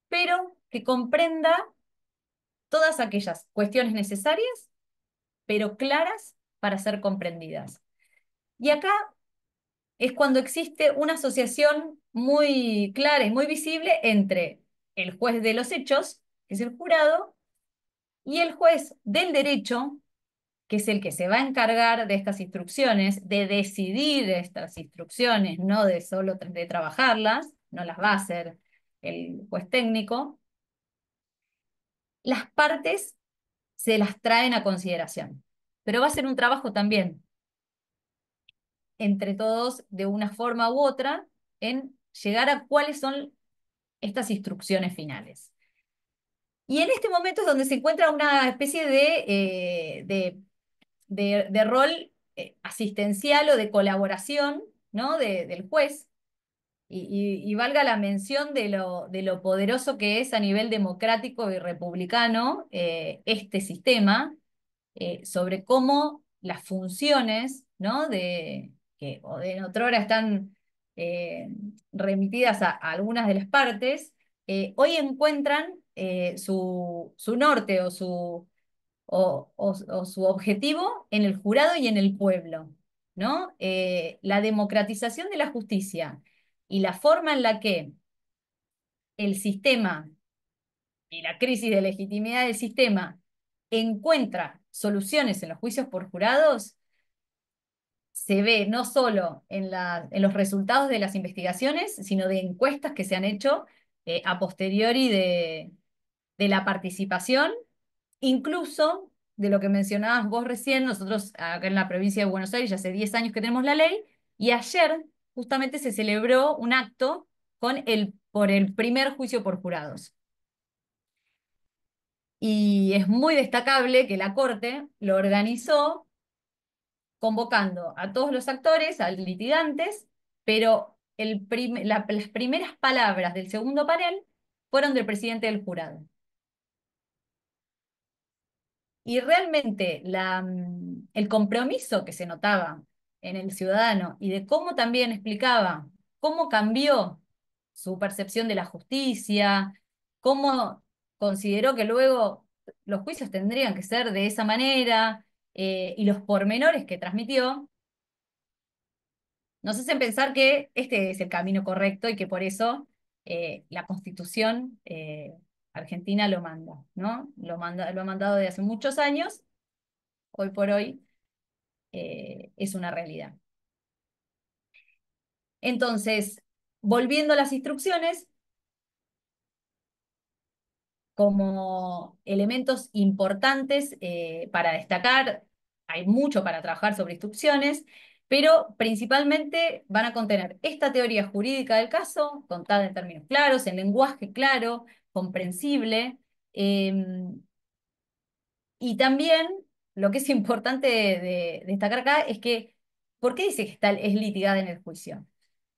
pero que comprenda todas aquellas cuestiones necesarias, pero claras para ser comprendidas. Y acá es cuando existe una asociación muy clara y muy visible entre el juez de los hechos, que es el jurado, y el juez del derecho, que es el que se va a encargar de estas instrucciones, de decidir estas instrucciones, no de solo de trabajarlas, no las va a hacer el juez técnico. Las partes se las traen a consideración, pero va a ser un trabajo también entre todos de una forma u otra en llegar a cuáles son estas instrucciones finales. Y en este momento es donde se encuentra una especie de rol asistencial o de colaboración, ¿no? Del juez. Y valga la mención de lo poderoso que es a nivel democrático y republicano este sistema, sobre cómo las funciones, ¿no? Que o de en otrora están eh, remitidas a algunas de las partes, hoy encuentran su norte o su objetivo en el jurado y en el pueblo, ¿no? La democratización de la justicia y la forma en la que el sistema y la crisis de legitimidad del sistema encuentra soluciones en los juicios por jurados, se ve no solo en los resultados de las investigaciones, sino de encuestas que se han hecho a posteriori de la participación, incluso de lo que mencionabas vos recién. Nosotros acá en la provincia de Buenos Aires ya hace 10 años que tenemos la ley, y ayer justamente se celebró un acto por el primer juicio por jurados. Y es muy destacable que la Corte lo organizó convocando a todos los actores, a litigantes, pero las primeras palabras del segundo panel fueron del presidente del jurado. Y realmente el compromiso que se notaba en el ciudadano y de cómo también explicaba cómo cambió su percepción de la justicia, cómo consideró que luego los juicios tendrían que ser de esa manera, y los pormenores que transmitió, nos hacen pensar que este es el camino correcto y que por eso la Constitución argentina lo manda, ¿no? Lo ha mandado desde hace muchos años, hoy por hoy es una realidad. Entonces, volviendo a las instrucciones, como elementos importantes para destacar, hay mucho para trabajar sobre instrucciones, pero principalmente van a contener esta teoría jurídica del caso, contada en términos claros, en lenguaje claro, comprensible, eh, y también lo que es importante de destacar acá es que, ¿por qué dice que es litigada en el juicio?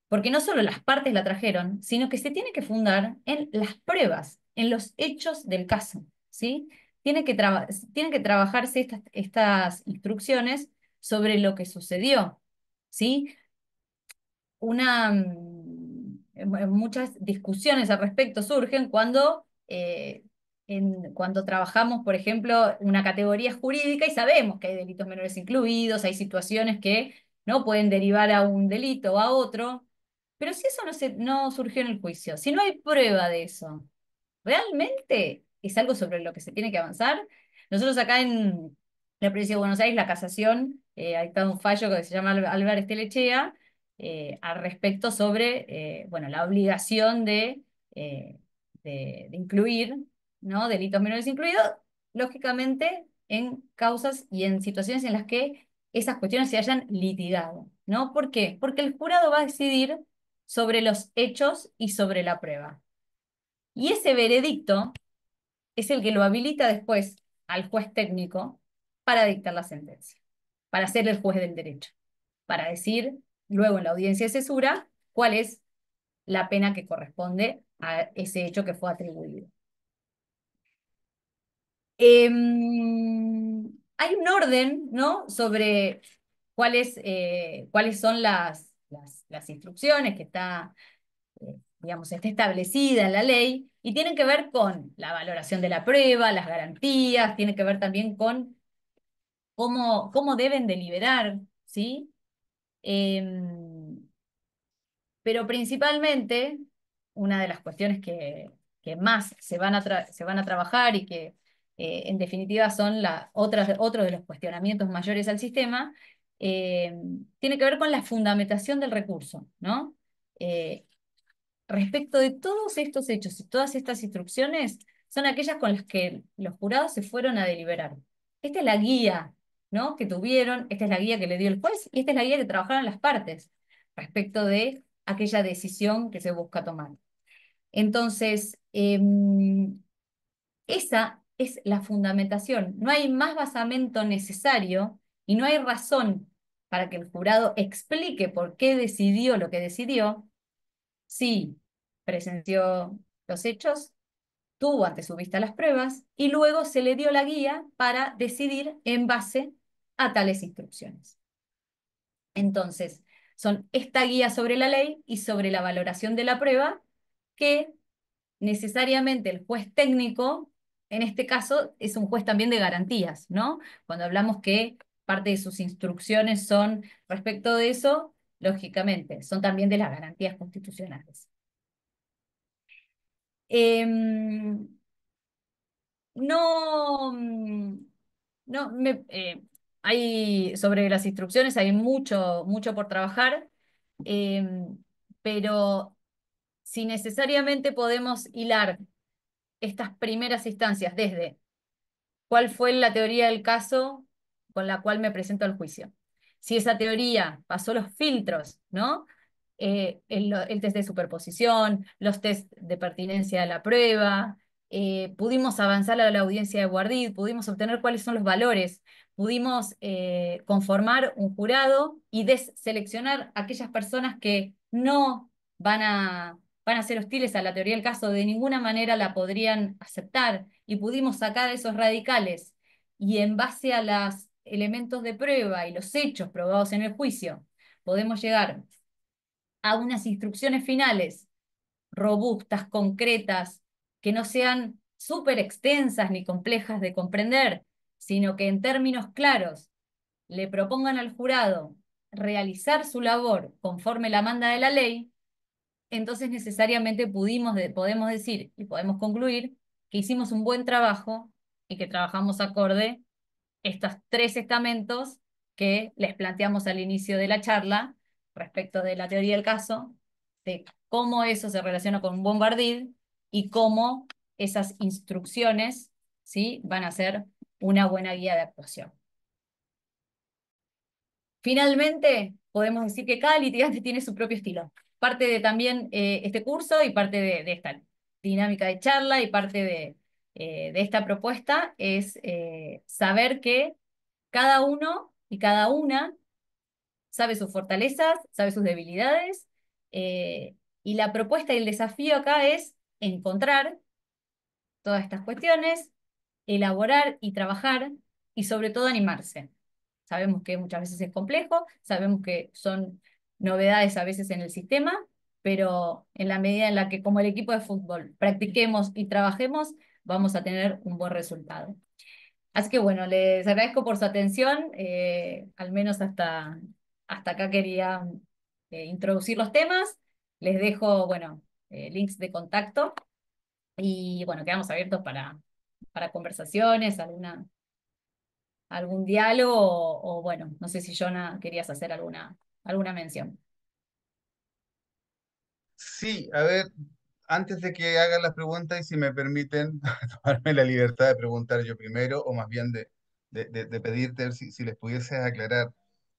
Porque no solo las partes la trajeron, sino que se tiene que fundar en las pruebas, en los hechos del caso, ¿sí? Tienen que trabajarse estas instrucciones sobre lo que sucedió, ¿sí? Muchas discusiones al respecto surgen cuando trabajamos, por ejemplo, una categoría jurídica y sabemos que hay delitos menores incluidos, hay situaciones que no pueden derivar a un delito o a otro, pero si eso no surgió en el juicio, si no hay prueba de eso, ¿realmente es algo sobre lo que se tiene que avanzar? Nosotros acá en la provincia de Buenos Aires, la casación ha dictado un fallo que se llama Álvarez Telechea al respecto sobre bueno, la obligación eh, de incluir, ¿no? Delitos menores incluidos, lógicamente en causas y en situaciones en las que esas cuestiones se hayan litigado, ¿no? ¿Por qué? Porque el jurado va a decidir sobre los hechos y sobre la prueba. Y ese veredicto es el que lo habilita después al juez técnico para dictar la sentencia, para ser el juez del derecho, para decir luego en la audiencia de cesura cuál es la pena que corresponde a ese hecho que fue atribuido. Hay un orden, ¿no? Sobre cuáles son las instrucciones que digamos, está establecida en la ley y tienen que ver con la valoración de la prueba, las garantías, tiene que ver también con cómo deben deliberar, ¿sí? Em, pero principalmente, una de las cuestiones que más se van a trabajar y que en definitiva son otros de los cuestionamientos mayores al sistema, tiene que ver con la fundamentación del recurso, ¿no? Eh, Respecto de todos estos hechos y todas estas instrucciones, son aquellas con las que los jurados se fueron a deliberar. Esta es la guía, ¿no? que tuvieron, esta es la guía que le dio el juez y esta es la guía que trabajaron las partes respecto de aquella decisión que se busca tomar. Entonces, esa es la fundamentación. No hay más basamento necesario y no hay razón para que el jurado explique por qué decidió lo que decidió si presenció los hechos, tuvo ante su vista las pruebas y luego se le dio la guía para decidir en base a tales instrucciones. Entonces, son esta guía sobre la ley y sobre la valoración de la prueba que necesariamente el juez técnico, en este caso, es un juez también de garantías, ¿no? Cuando hablamos que parte de sus instrucciones son respecto de eso, lógicamente, son también de las garantías constitucionales. Em, no, no sobre las instrucciones hay mucho por trabajar, em, pero si necesariamente podemos hilar estas primeras instancias desde cuál fue la teoría del caso con la cual me presento al juicio. Si esa teoría pasó los filtros, ¿no? El test de superposición, los test de pertinencia de la prueba, pudimos avanzar a la audiencia de Guardid, pudimos obtener cuáles son los valores, pudimos conformar un jurado y deseleccionar aquellas personas que no van van a ser hostiles a la teoría del caso, de ninguna manera la podrían aceptar, y pudimos sacar a esos radicales, y en base a los elementos de prueba y los hechos probados en el juicio, podemos llegar a unas instrucciones finales robustas, concretas, que no sean súper extensas ni complejas de comprender, sino que en términos claros le propongan al jurado realizar su labor conforme la manda de la ley, entonces necesariamente podemos decir y podemos concluir que hicimos un buen trabajo y que trabajamos acorde estos tres estamentos que les planteamos al inicio de la charla respecto de la teoría del caso, de cómo eso se relaciona con un bombardil y cómo esas instrucciones, ¿sí?, van a ser una buena guía de actuación. Finalmente, podemos decir que cada litigante tiene su propio estilo. Parte de también este curso y parte de esta dinámica de charla y parte de esta propuesta es saber que cada uno y cada una sabe sus fortalezas, sabe sus debilidades, y la propuesta y el desafío acá es encontrar todas estas cuestiones, elaborar y trabajar, y sobre todo animarse. Sabemos que muchas veces es complejo, sabemos que son novedades a veces en el sistema, pero en la medida en la que como el equipo de fútbol practiquemos y trabajemos, vamos a tener un buen resultado. Así que bueno, les agradezco por su atención, al menos hasta acá quería introducir los temas. Les dejo, bueno, links de contacto y bueno, quedamos abiertos para conversaciones, algún diálogo o bueno, no sé si Jonah querías hacer alguna mención. Sí, a ver, antes de que hagan las preguntas y si me permiten tomarme la libertad de preguntar yo primero, o más bien de pedirte a ver si les pudieses aclarar.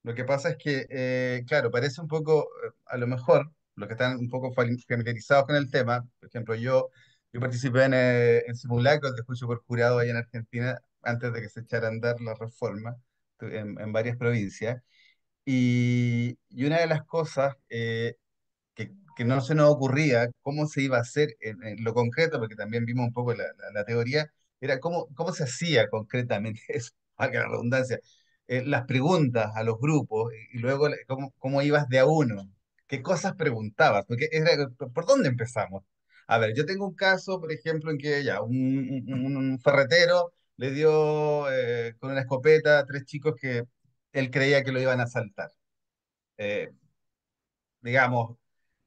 Lo que pasa es que, claro, parece un poco, a lo mejor, los que están un poco familiarizados con el tema, por ejemplo, yo participé en simulacros de juicio por jurado ahí en Argentina antes de que se echara a andar la reforma en varias provincias. Y una de las cosas que no se nos ocurría cómo se iba a hacer en lo concreto, porque también vimos un poco la teoría, era cómo se hacía concretamente eso, valga la redundancia, las preguntas a los grupos y luego cómo ibas de a uno, qué cosas preguntabas, porque ¿por dónde empezamos? A ver, yo tengo un caso, por ejemplo, en que ya un ferretero le dio con una escopeta a tres chicos que él creía que lo iban a asaltar. Eh, digamos,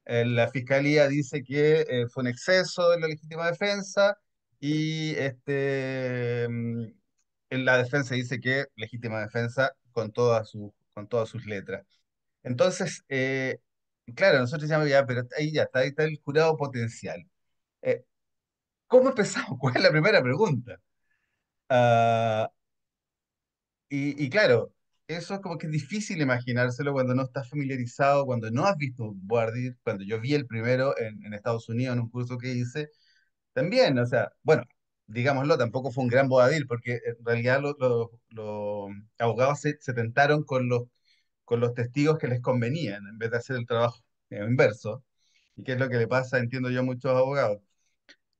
la fiscalía dice que fue un exceso de la legítima defensa y en la defensa dice que legítima defensa con todas sus letras. Entonces, claro, nosotros decíamos ya, pero ahí está el jurado potencial. Eh, ¿Cómo empezamos? ¿Cuál es la primera pregunta? Ah, y claro, eso es como que es difícil imaginárselo cuando no estás familiarizado, cuando no has visto un boarding. Cuando yo vi el primero en Estados Unidos en un curso que hice, también, o sea, bueno, digámoslo, tampoco fue un gran boadil, porque en realidad los abogados se tentaron con los testigos que les convenían, en vez de hacer el trabajo inverso, y que es lo que le pasa, entiendo yo, a muchos abogados,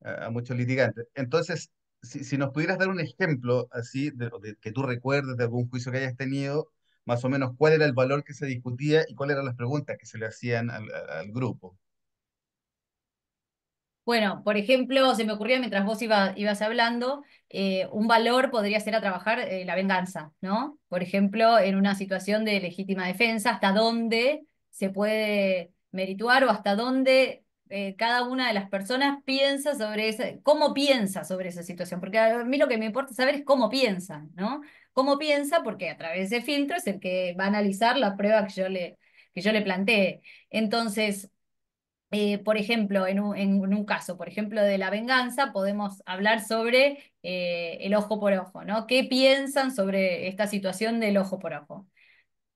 a muchos litigantes. Entonces, si nos pudieras dar un ejemplo así, que tú recuerdes de algún juicio que hayas tenido, más o menos cuál era el valor que se discutía y cuáles eran las preguntas que se le hacían al grupo. Bueno, por ejemplo, se me ocurría mientras vos ibas hablando, un valor podría ser a trabajar la venganza, ¿no? Por ejemplo, en una situación de legítima defensa, hasta dónde se puede merituar o hasta dónde cada una de las personas piensa sobre cómo piensa sobre esa situación. Porque a mí lo que me importa saber es cómo piensan, ¿no? Cómo piensa, porque a través de ese filtro es el que va a analizar la prueba que yo le plantee. Entonces, por ejemplo, en un caso, por ejemplo, de la venganza, podemos hablar sobre el ojo por ojo, ¿no? ¿Qué piensan sobre esta situación del ojo por ojo?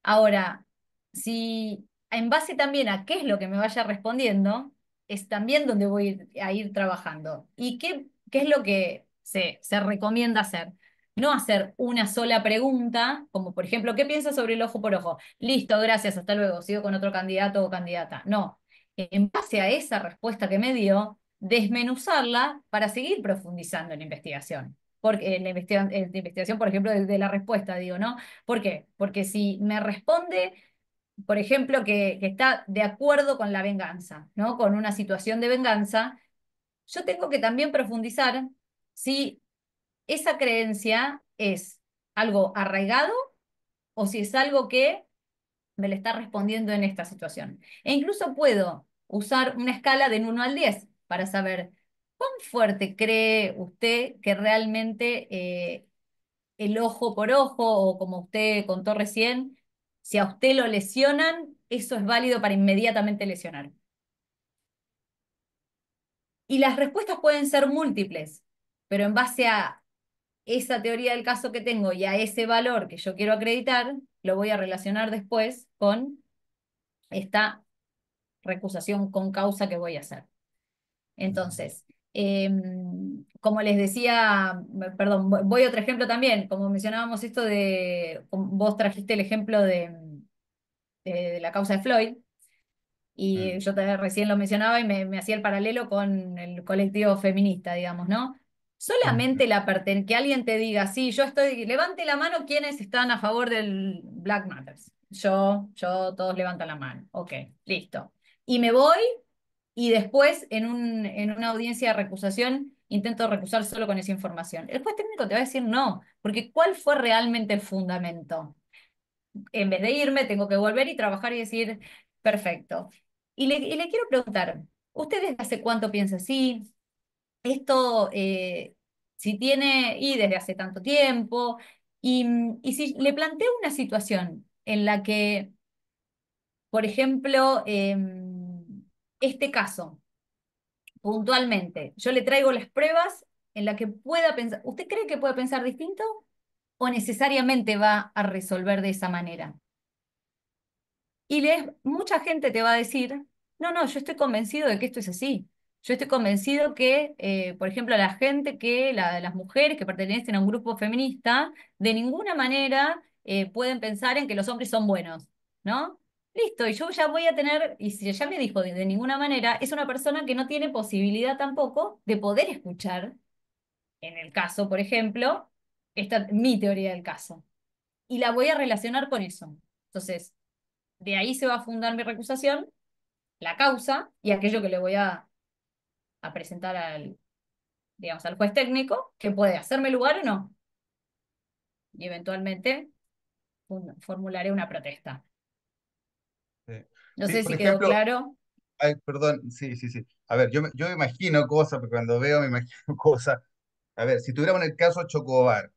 Ahora, si en base también a qué es lo que me vaya respondiendo, es también donde voy a ir trabajando. ¿Y qué es lo que se recomienda hacer? No hacer una sola pregunta, como por ejemplo, ¿qué piensas sobre el ojo por ojo? Listo, gracias, hasta luego, sigo con otro candidato o candidata. No, en base a esa respuesta que me dio, desmenuzarla para seguir profundizando en la investigación. Porque en en la investigación, por ejemplo, de la respuesta, digo, ¿no? ¿Por qué? Porque si me responde, por ejemplo, que está de acuerdo con la venganza, ¿no? Con una situación de venganza, yo tengo que también profundizar si esa creencia es algo arraigado o si es algo que me le está respondiendo en esta situación. E incluso puedo usar una escala de 1 al 10 para saber cuán fuerte cree usted que realmente el ojo por ojo, o como usted contó recién, si a usted lo lesionan, eso es válido para inmediatamente lesionar. Y las respuestas pueden ser múltiples, pero en base a esa teoría del caso que tengo y a ese valor que yo quiero acreditar, lo voy a relacionar después con esta recusación con causa que voy a hacer. Entonces, como les decía, perdón, voy a otro ejemplo también, como mencionábamos esto vos trajiste el ejemplo de la causa de Floyd, y Mm, yo recién lo mencionaba y me hacía el paralelo con el colectivo feminista, digamos, ¿no? Solamente que alguien te diga, sí, yo estoy, levante la mano quienes están a favor del Black Matters. Todos levantan la mano. Ok, listo. Y me voy y después en una audiencia de recusación intento recusar solo con esa información. El juez técnico te va a decir no, porque ¿cuál fue realmente el fundamento? En vez de irme, tengo que volver y trabajar y decir, perfecto. Y le quiero preguntar, ¿usted desde hace cuánto piensa así? Esto, si tiene, y desde hace tanto tiempo, y si le planteo una situación en la que, por ejemplo, este caso, puntualmente, yo le traigo las pruebas en la que pueda pensar, ¿usted cree que puede pensar distinto o necesariamente va a resolver de esa manera? Mucha gente te va a decir, no, no, yo estoy convencido de que esto es así. Yo estoy convencido que, por ejemplo, las mujeres que pertenecen a un grupo feminista, de ninguna manera pueden pensar en que los hombres son buenos, ¿no? Listo, y yo ya voy a tener, y si ya me dijo de ninguna manera, es una persona que no tiene posibilidad tampoco de poder escuchar, en el caso, por ejemplo, mi teoría del caso. Y la voy a relacionar con eso. Entonces, de ahí se va a fundar mi recusación, la causa y aquello que le voy a presentar digamos, al juez técnico, que puede hacerme lugar o no. Y eventualmente formularé una protesta. sí. No Sí, sé por si quedó ejemplo, claro. ay, perdón, sí, sí, sí. A ver, yo me imagino cosas, porque cuando veo me imagino cosas. A ver, si tuviéramos el caso Chocobar,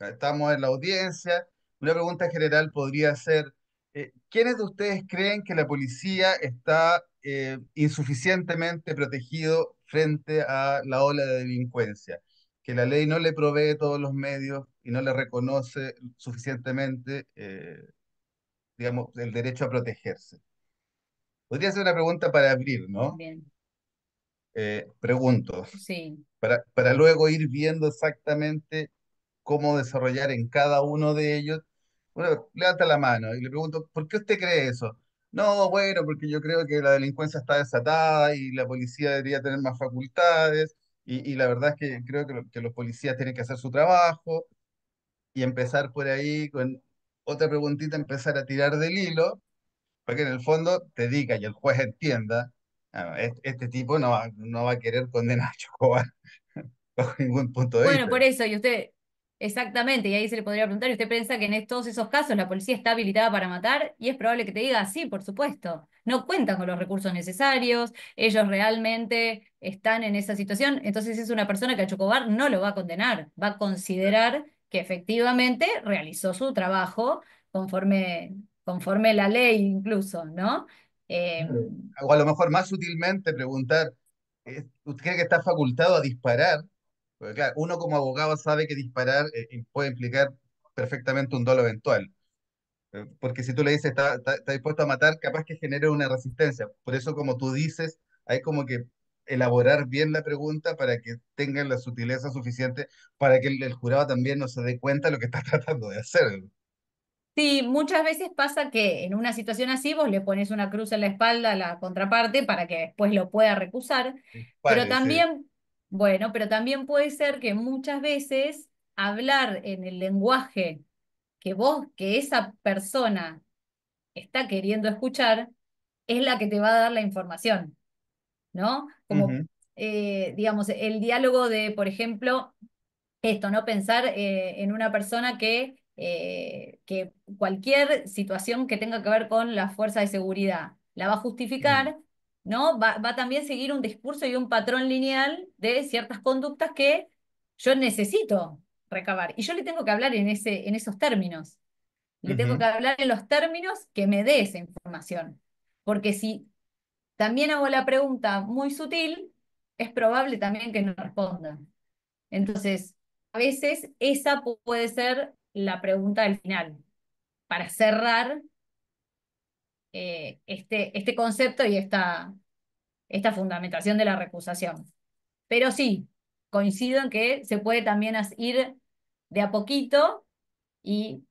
estamos en la audiencia, una pregunta general podría ser, ¿quiénes de ustedes creen que la policía está insuficientemente protegido frente a la ola de delincuencia? Que la ley no le provee todos los medios y no le reconoce suficientemente, digamos, el derecho a protegerse. Podría ser una pregunta para abrir, ¿no? Bien, Pregunto, sí. para luego ir viendo exactamente cómo desarrollar en cada uno de ellos. Bueno, levanta la mano y le pregunto, ¿por qué usted cree eso? No, bueno, porque yo creo que la delincuencia está desatada y la policía debería tener más facultades y la verdad es que creo que los policías tienen que hacer su trabajo y empezar por ahí con otra preguntita, empezar a tirar del hilo para que en el fondo te diga y el juez entienda, este tipo no va a querer condenar a Chocobar bajo ningún punto de Bueno, vista. por eso, y usted, exactamente, y ahí se le podría preguntar, ¿y usted piensa que todos esos casos la policía está habilitada para matar? Y es probable que te diga, sí, por supuesto. No cuentan con los recursos necesarios, ellos realmente están en esa situación, entonces es una persona que a Chocobar no lo va a condenar, va a considerar que efectivamente realizó su trabajo conforme la ley incluso, ¿no? Eh, Claro. O a lo mejor más sutilmente preguntar, ¿usted cree que está facultado a disparar? Porque claro, uno como abogado sabe que disparar puede implicar perfectamente un dolo eventual. Porque si tú le dices está dispuesto a matar, capaz que genere una resistencia. Por eso, como tú dices, hay como que elaborar bien la pregunta para que tengan la sutileza suficiente para que el jurado también no se dé cuenta de lo que está tratando de hacer. Sí, muchas veces pasa que en una situación así vos le pones una cruz en la espalda a la contraparte para que después lo pueda recusar, pero Vale, sí. también, bueno, pero también puede ser que muchas veces hablar en el lenguaje que esa persona está queriendo escuchar es la que te va a dar la información, ¿no? Como, Ujú, digamos, el diálogo de, por ejemplo, esto, ¿no? Pensar en una persona que cualquier situación que tenga que ver con la fuerza de seguridad la va a mm, justificar, ¿no? Va también a seguir un discurso y un patrón lineal de ciertas conductas que yo necesito recabar. Y yo le tengo que hablar en esos términos. Le tengo que ujú. hablar en los términos que me dé esa información. Porque si también hago la pregunta muy sutil, es probable también que no responda. Entonces, a veces esa puede ser la pregunta del final, para cerrar este concepto y esta fundamentación de la recusación. Pero sí, coincido en que se puede también ir de a poquito y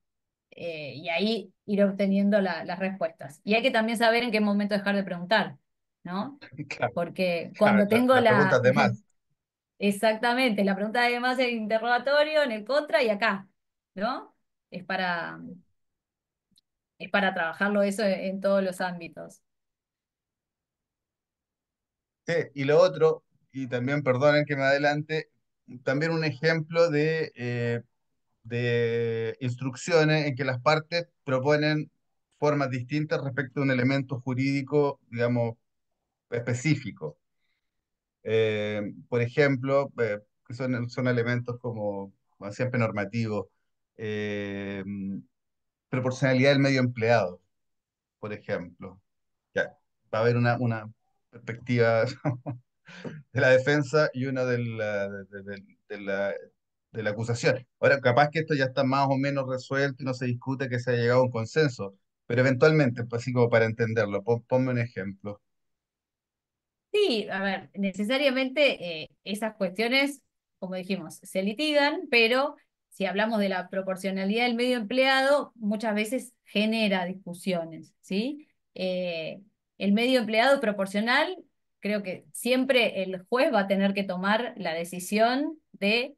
ahí ir obteniendo las respuestas. Y hay que también saber en qué momento dejar de preguntar, ¿no? Claro, Porque claro, cuando tengo las preguntas de más. exactamente, la pregunta además en interrogatorio, en el contra y acá, ¿no? Es para, es para trabajarlo eso en todos los ámbitos. Sí, y lo otro, y también perdonen que me adelante, también un ejemplo de instrucciones en que las partes proponen formas distintas respecto a un elemento jurídico, digamos, específico. Por ejemplo, que son elementos como siempre normativos, eh, proporcionalidad del medio empleado, por ejemplo. Ya, va a haber una perspectiva de la defensa y una de la acusación. Ahora, capaz que esto ya está más o menos resuelto y no se discute que se haya llegado a un consenso, pero eventualmente, pues, así como para entenderlo, ponme un ejemplo. Sí, a ver, necesariamente esas cuestiones, como dijimos, se litigan, pero si hablamos de la proporcionalidad del medio empleado, muchas veces genera discusiones, ¿sí? El medio empleado proporcional, creo que siempre el juez va a tener que tomar la decisión de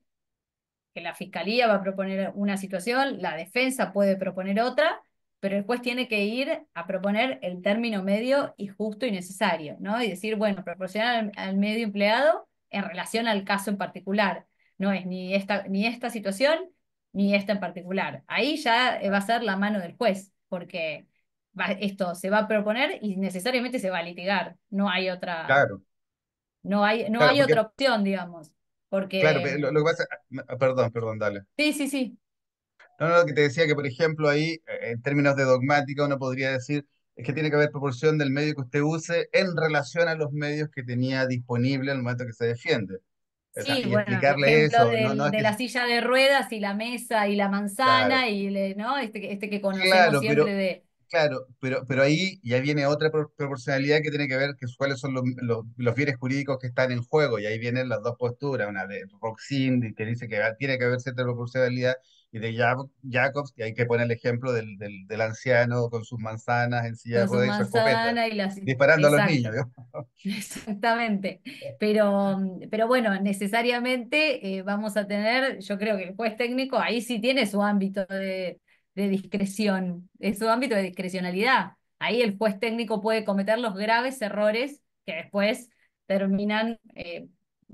que la fiscalía va a proponer una situación, la defensa puede proponer otra, pero el juez tiene que ir a proponer el término medio y justo y necesario, ¿no? Y decir, bueno, proporcionar al medio empleado en relación al caso en particular. No es ni esta situación ni esta en particular. Ahí ya va a ser la mano del juez, porque esto se va a proponer y necesariamente se va a litigar. Claro, No claro, hay porque, otra opción, digamos. claro, Porque, lo que pasa, perdón, dale. sí, sí, sí. No, no, que te decía que, por ejemplo, ahí, en términos de dogmática, uno podría decir, es que tiene que haber proporción del medio que usted use en relación a los medios que tenía disponible en el momento que se defiende. O sea, Sí, y bueno, el explicarle ejemplo eso, no, no es de que, la silla de ruedas y la mesa y la claro, manzana ¿no? Este que conocemos claro, siempre de... pero ahí ya viene otra proporcionalidad que tiene que ver que cuáles son los bienes jurídicos que están en juego, y ahí vienen las dos posturas, una de Roxin, que dice que tiene que haber cierta proporcionalidad, y de Jacobs, que hay que poner el ejemplo del anciano con sus manzanas en silla de con su ruedas y su escopeta, manzana y las... disparando a los niños, Exacto. ¿no? Exactamente. Pero bueno, necesariamente vamos a tener, yo creo que el juez técnico ahí sí tiene su ámbito de discreción, es su ámbito de discrecionalidad. Ahí el juez técnico puede cometer los graves errores que después terminan,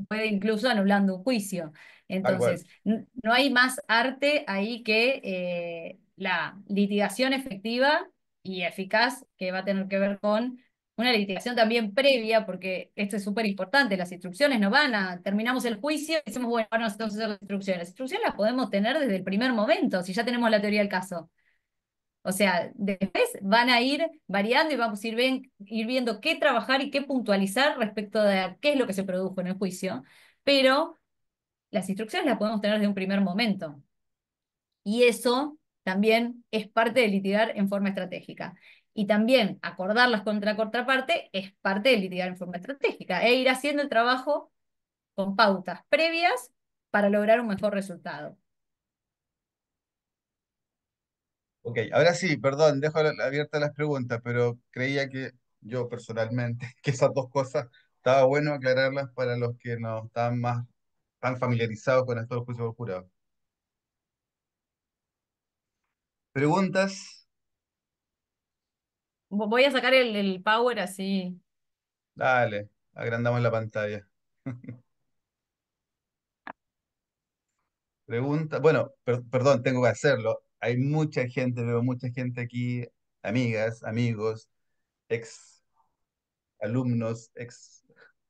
puede incluso anulando un juicio. Tal cual. Entonces, no hay más arte ahí que la litigación efectiva y eficaz que va a tener que ver con una litigación también previa, porque esto es súper importante, las instrucciones no van a, terminamos el juicio y decimos, bueno, ahora necesitamos hacer las instrucciones. Las instrucciones las podemos tener desde el primer momento, si ya tenemos la teoría del caso. O sea, después van a ir variando y vamos a ir viendo qué trabajar y qué puntualizar respecto de qué es lo que se produjo en el juicio, pero las instrucciones las podemos tener desde un primer momento. Y eso también es parte de litigar en forma estratégica. Y también acordarlas contra la contraparte es parte de litigar en forma estratégica e ir haciendo el trabajo con pautas previas para lograr un mejor resultado. Ok, ahora sí, perdón, dejo abiertas las preguntas, pero creía que yo personalmente, que esas dos cosas estaba bueno aclararlas para los que no están más tan familiarizados con esto del juicio por jurado. ¿Preguntas? Voy a sacar el power así. Dale, agrandamos la pantalla. Pregunta, bueno, perdón, tengo que hacerlo. Hay mucha gente, veo mucha gente aquí, amigas, amigos, ex alumnos, ex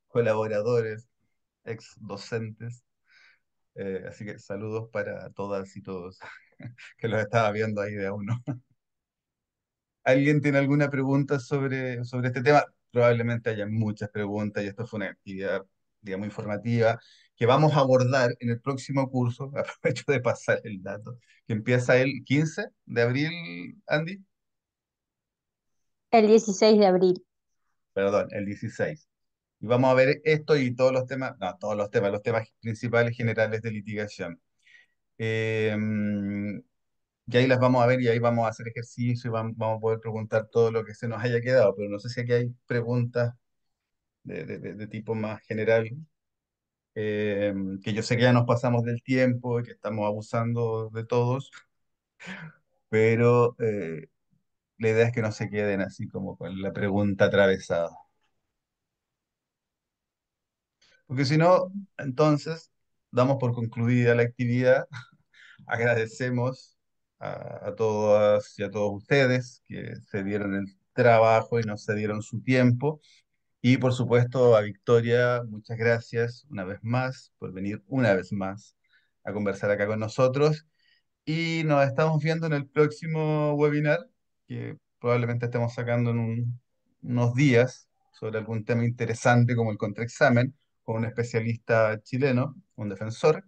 colaboradores, ex docentes. Así que saludos para todas y todos que los estaba viendo ahí de a uno. ¿Alguien tiene alguna pregunta sobre este tema? Probablemente haya muchas preguntas y esto fue una actividad, digamos, informativa que vamos a abordar en el próximo curso. Aprovecho de pasar el dato, que empieza el 15 de abril, Andy. El 16 de abril. Perdón, el 16. Y vamos a ver esto y todos los temas, no, todos los temas principales generales de litigación. Eh, y ahí las vamos a ver y ahí vamos a hacer ejercicio y vamos a poder preguntar todo lo que se nos haya quedado, pero no sé si aquí hay preguntas de tipo más general, que yo sé que ya nos pasamos del tiempo y que estamos abusando de todos, pero la idea es que no se queden así como con la pregunta atravesada. Porque si no, entonces damos por concluida la actividad. Agradecemos a todas y a todos ustedes que se dieron el trabajo y nos cedieron su tiempo. Y por supuesto a Victoria, muchas gracias una vez más por venir una vez más a conversar acá con nosotros. Y nos estamos viendo en el próximo webinar que probablemente estemos sacando en unos días sobre algún tema interesante como el contraexamen con un especialista chileno, un defensor.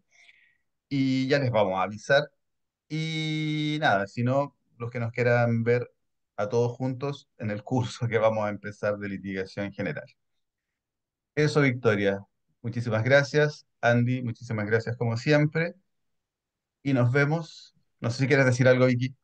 Y ya les vamos a avisar y nada, si no, los que nos quieran ver a todos juntos en el curso que vamos a empezar de litigación general. Eso, Victoria. Muchísimas gracias. Andy, muchísimas gracias como siempre. Y nos vemos. No sé si quieres decir algo, Vicky.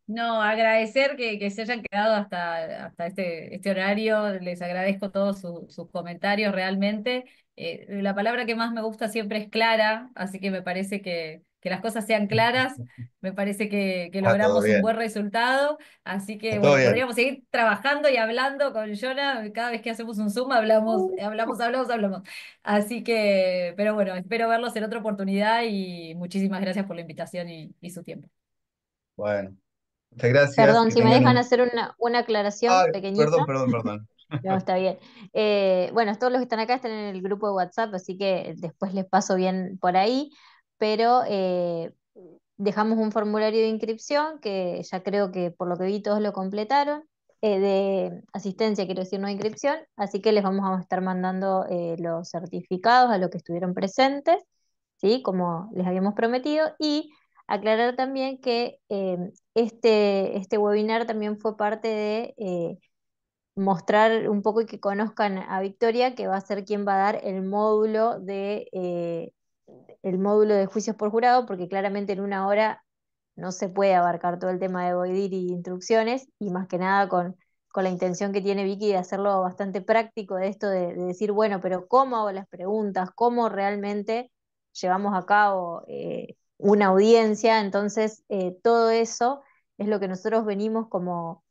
No, agradecer que se hayan quedado hasta este horario. Les agradezco todos sus comentarios realmente. La palabra que más me gusta siempre es clara, así que me parece que las cosas sean claras. Me parece que Ah, todo logramos un bien. buen resultado. Así que Todo bueno, bien. podríamos seguir trabajando y hablando con Jonah. Cada vez que hacemos un Zoom hablamos. Así que, pero bueno, espero verlos en otra oportunidad y muchísimas gracias por la invitación y su tiempo. Bueno, muchas gracias. Perdón, Que si me tengan dejan un... hacer una aclaración Ay, pequeñita. perdón, perdón, perdón. No, está bien. Bueno, todos los que están acá están en el grupo de WhatsApp, así que después les paso bien por ahí, pero dejamos un formulario de inscripción que ya creo que por lo que vi todos lo completaron, de asistencia, quiero decir, no de inscripción, así que les vamos a estar mandando los certificados a los que estuvieron presentes, ¿sí? Como les habíamos prometido, y aclarar también que este webinar también fue parte de mostrar un poco y que conozcan a Victoria, que va a ser quien va a dar el módulo de juicios por jurado, porque claramente en una hora no se puede abarcar todo el tema de Boidir y instrucciones, y más que nada con la intención que tiene Vicky de hacerlo bastante práctico, de esto de decir, bueno, pero ¿cómo hago las preguntas? ¿Cómo realmente llevamos a cabo una audiencia? Entonces, todo eso es lo que nosotros venimos como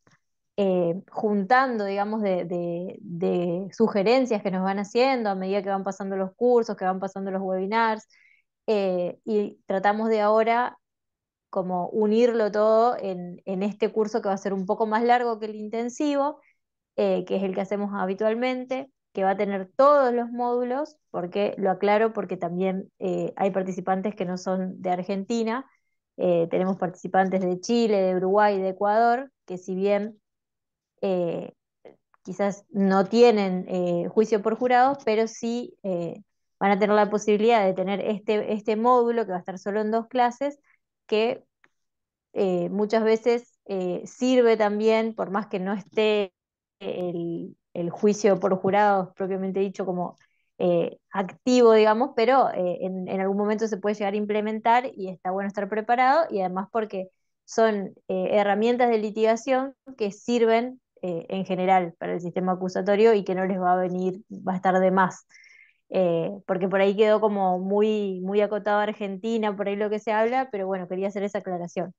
juntando, digamos, de sugerencias que nos van haciendo a medida que van pasando los cursos, que van pasando los webinars, y tratamos de ahora como unirlo todo en este curso que va a ser un poco más largo que el intensivo, que es el que hacemos habitualmente, que va a tener todos los módulos, porque lo aclaro, porque también hay participantes que no son de Argentina, tenemos participantes de Chile, de Uruguay, de Ecuador, que si bien eh, quizás no tienen juicio por jurados, pero sí van a tener la posibilidad de tener este módulo que va a estar solo en dos clases, que muchas veces sirve también, por más que no esté el juicio por jurados propiamente dicho como activo, digamos, pero en algún momento se puede llegar a implementar y está bueno estar preparado y además porque son herramientas de litigación que sirven en general para el sistema acusatorio y que no les va a venir, va a estar de más. Porque por ahí quedó como muy, muy acotado a Argentina, por ahí lo que se habla, pero bueno, quería hacer esa aclaración,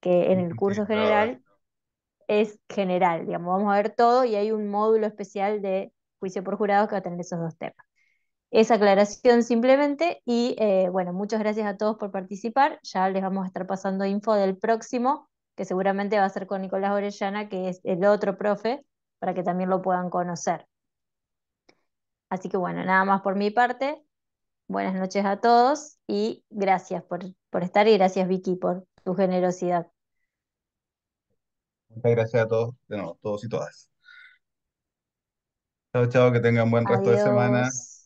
que en el Sí, curso pero general es general, digamos, vamos a ver todo y hay un módulo especial de juicio por jurado que va a tener esos dos temas. Esa aclaración simplemente y bueno, muchas gracias a todos por participar. Ya les vamos a estar pasando info del próximo, que seguramente va a ser con Nicolás Orellana, que es el otro profe, para que también lo puedan conocer. Así que bueno, nada más por mi parte. Buenas noches a todos y gracias por estar y gracias Vicky por tu generosidad. muchas gracias a todos, de nuevo, todos y todas. Chao, chao, que tengan buen resto de semana. Adiós.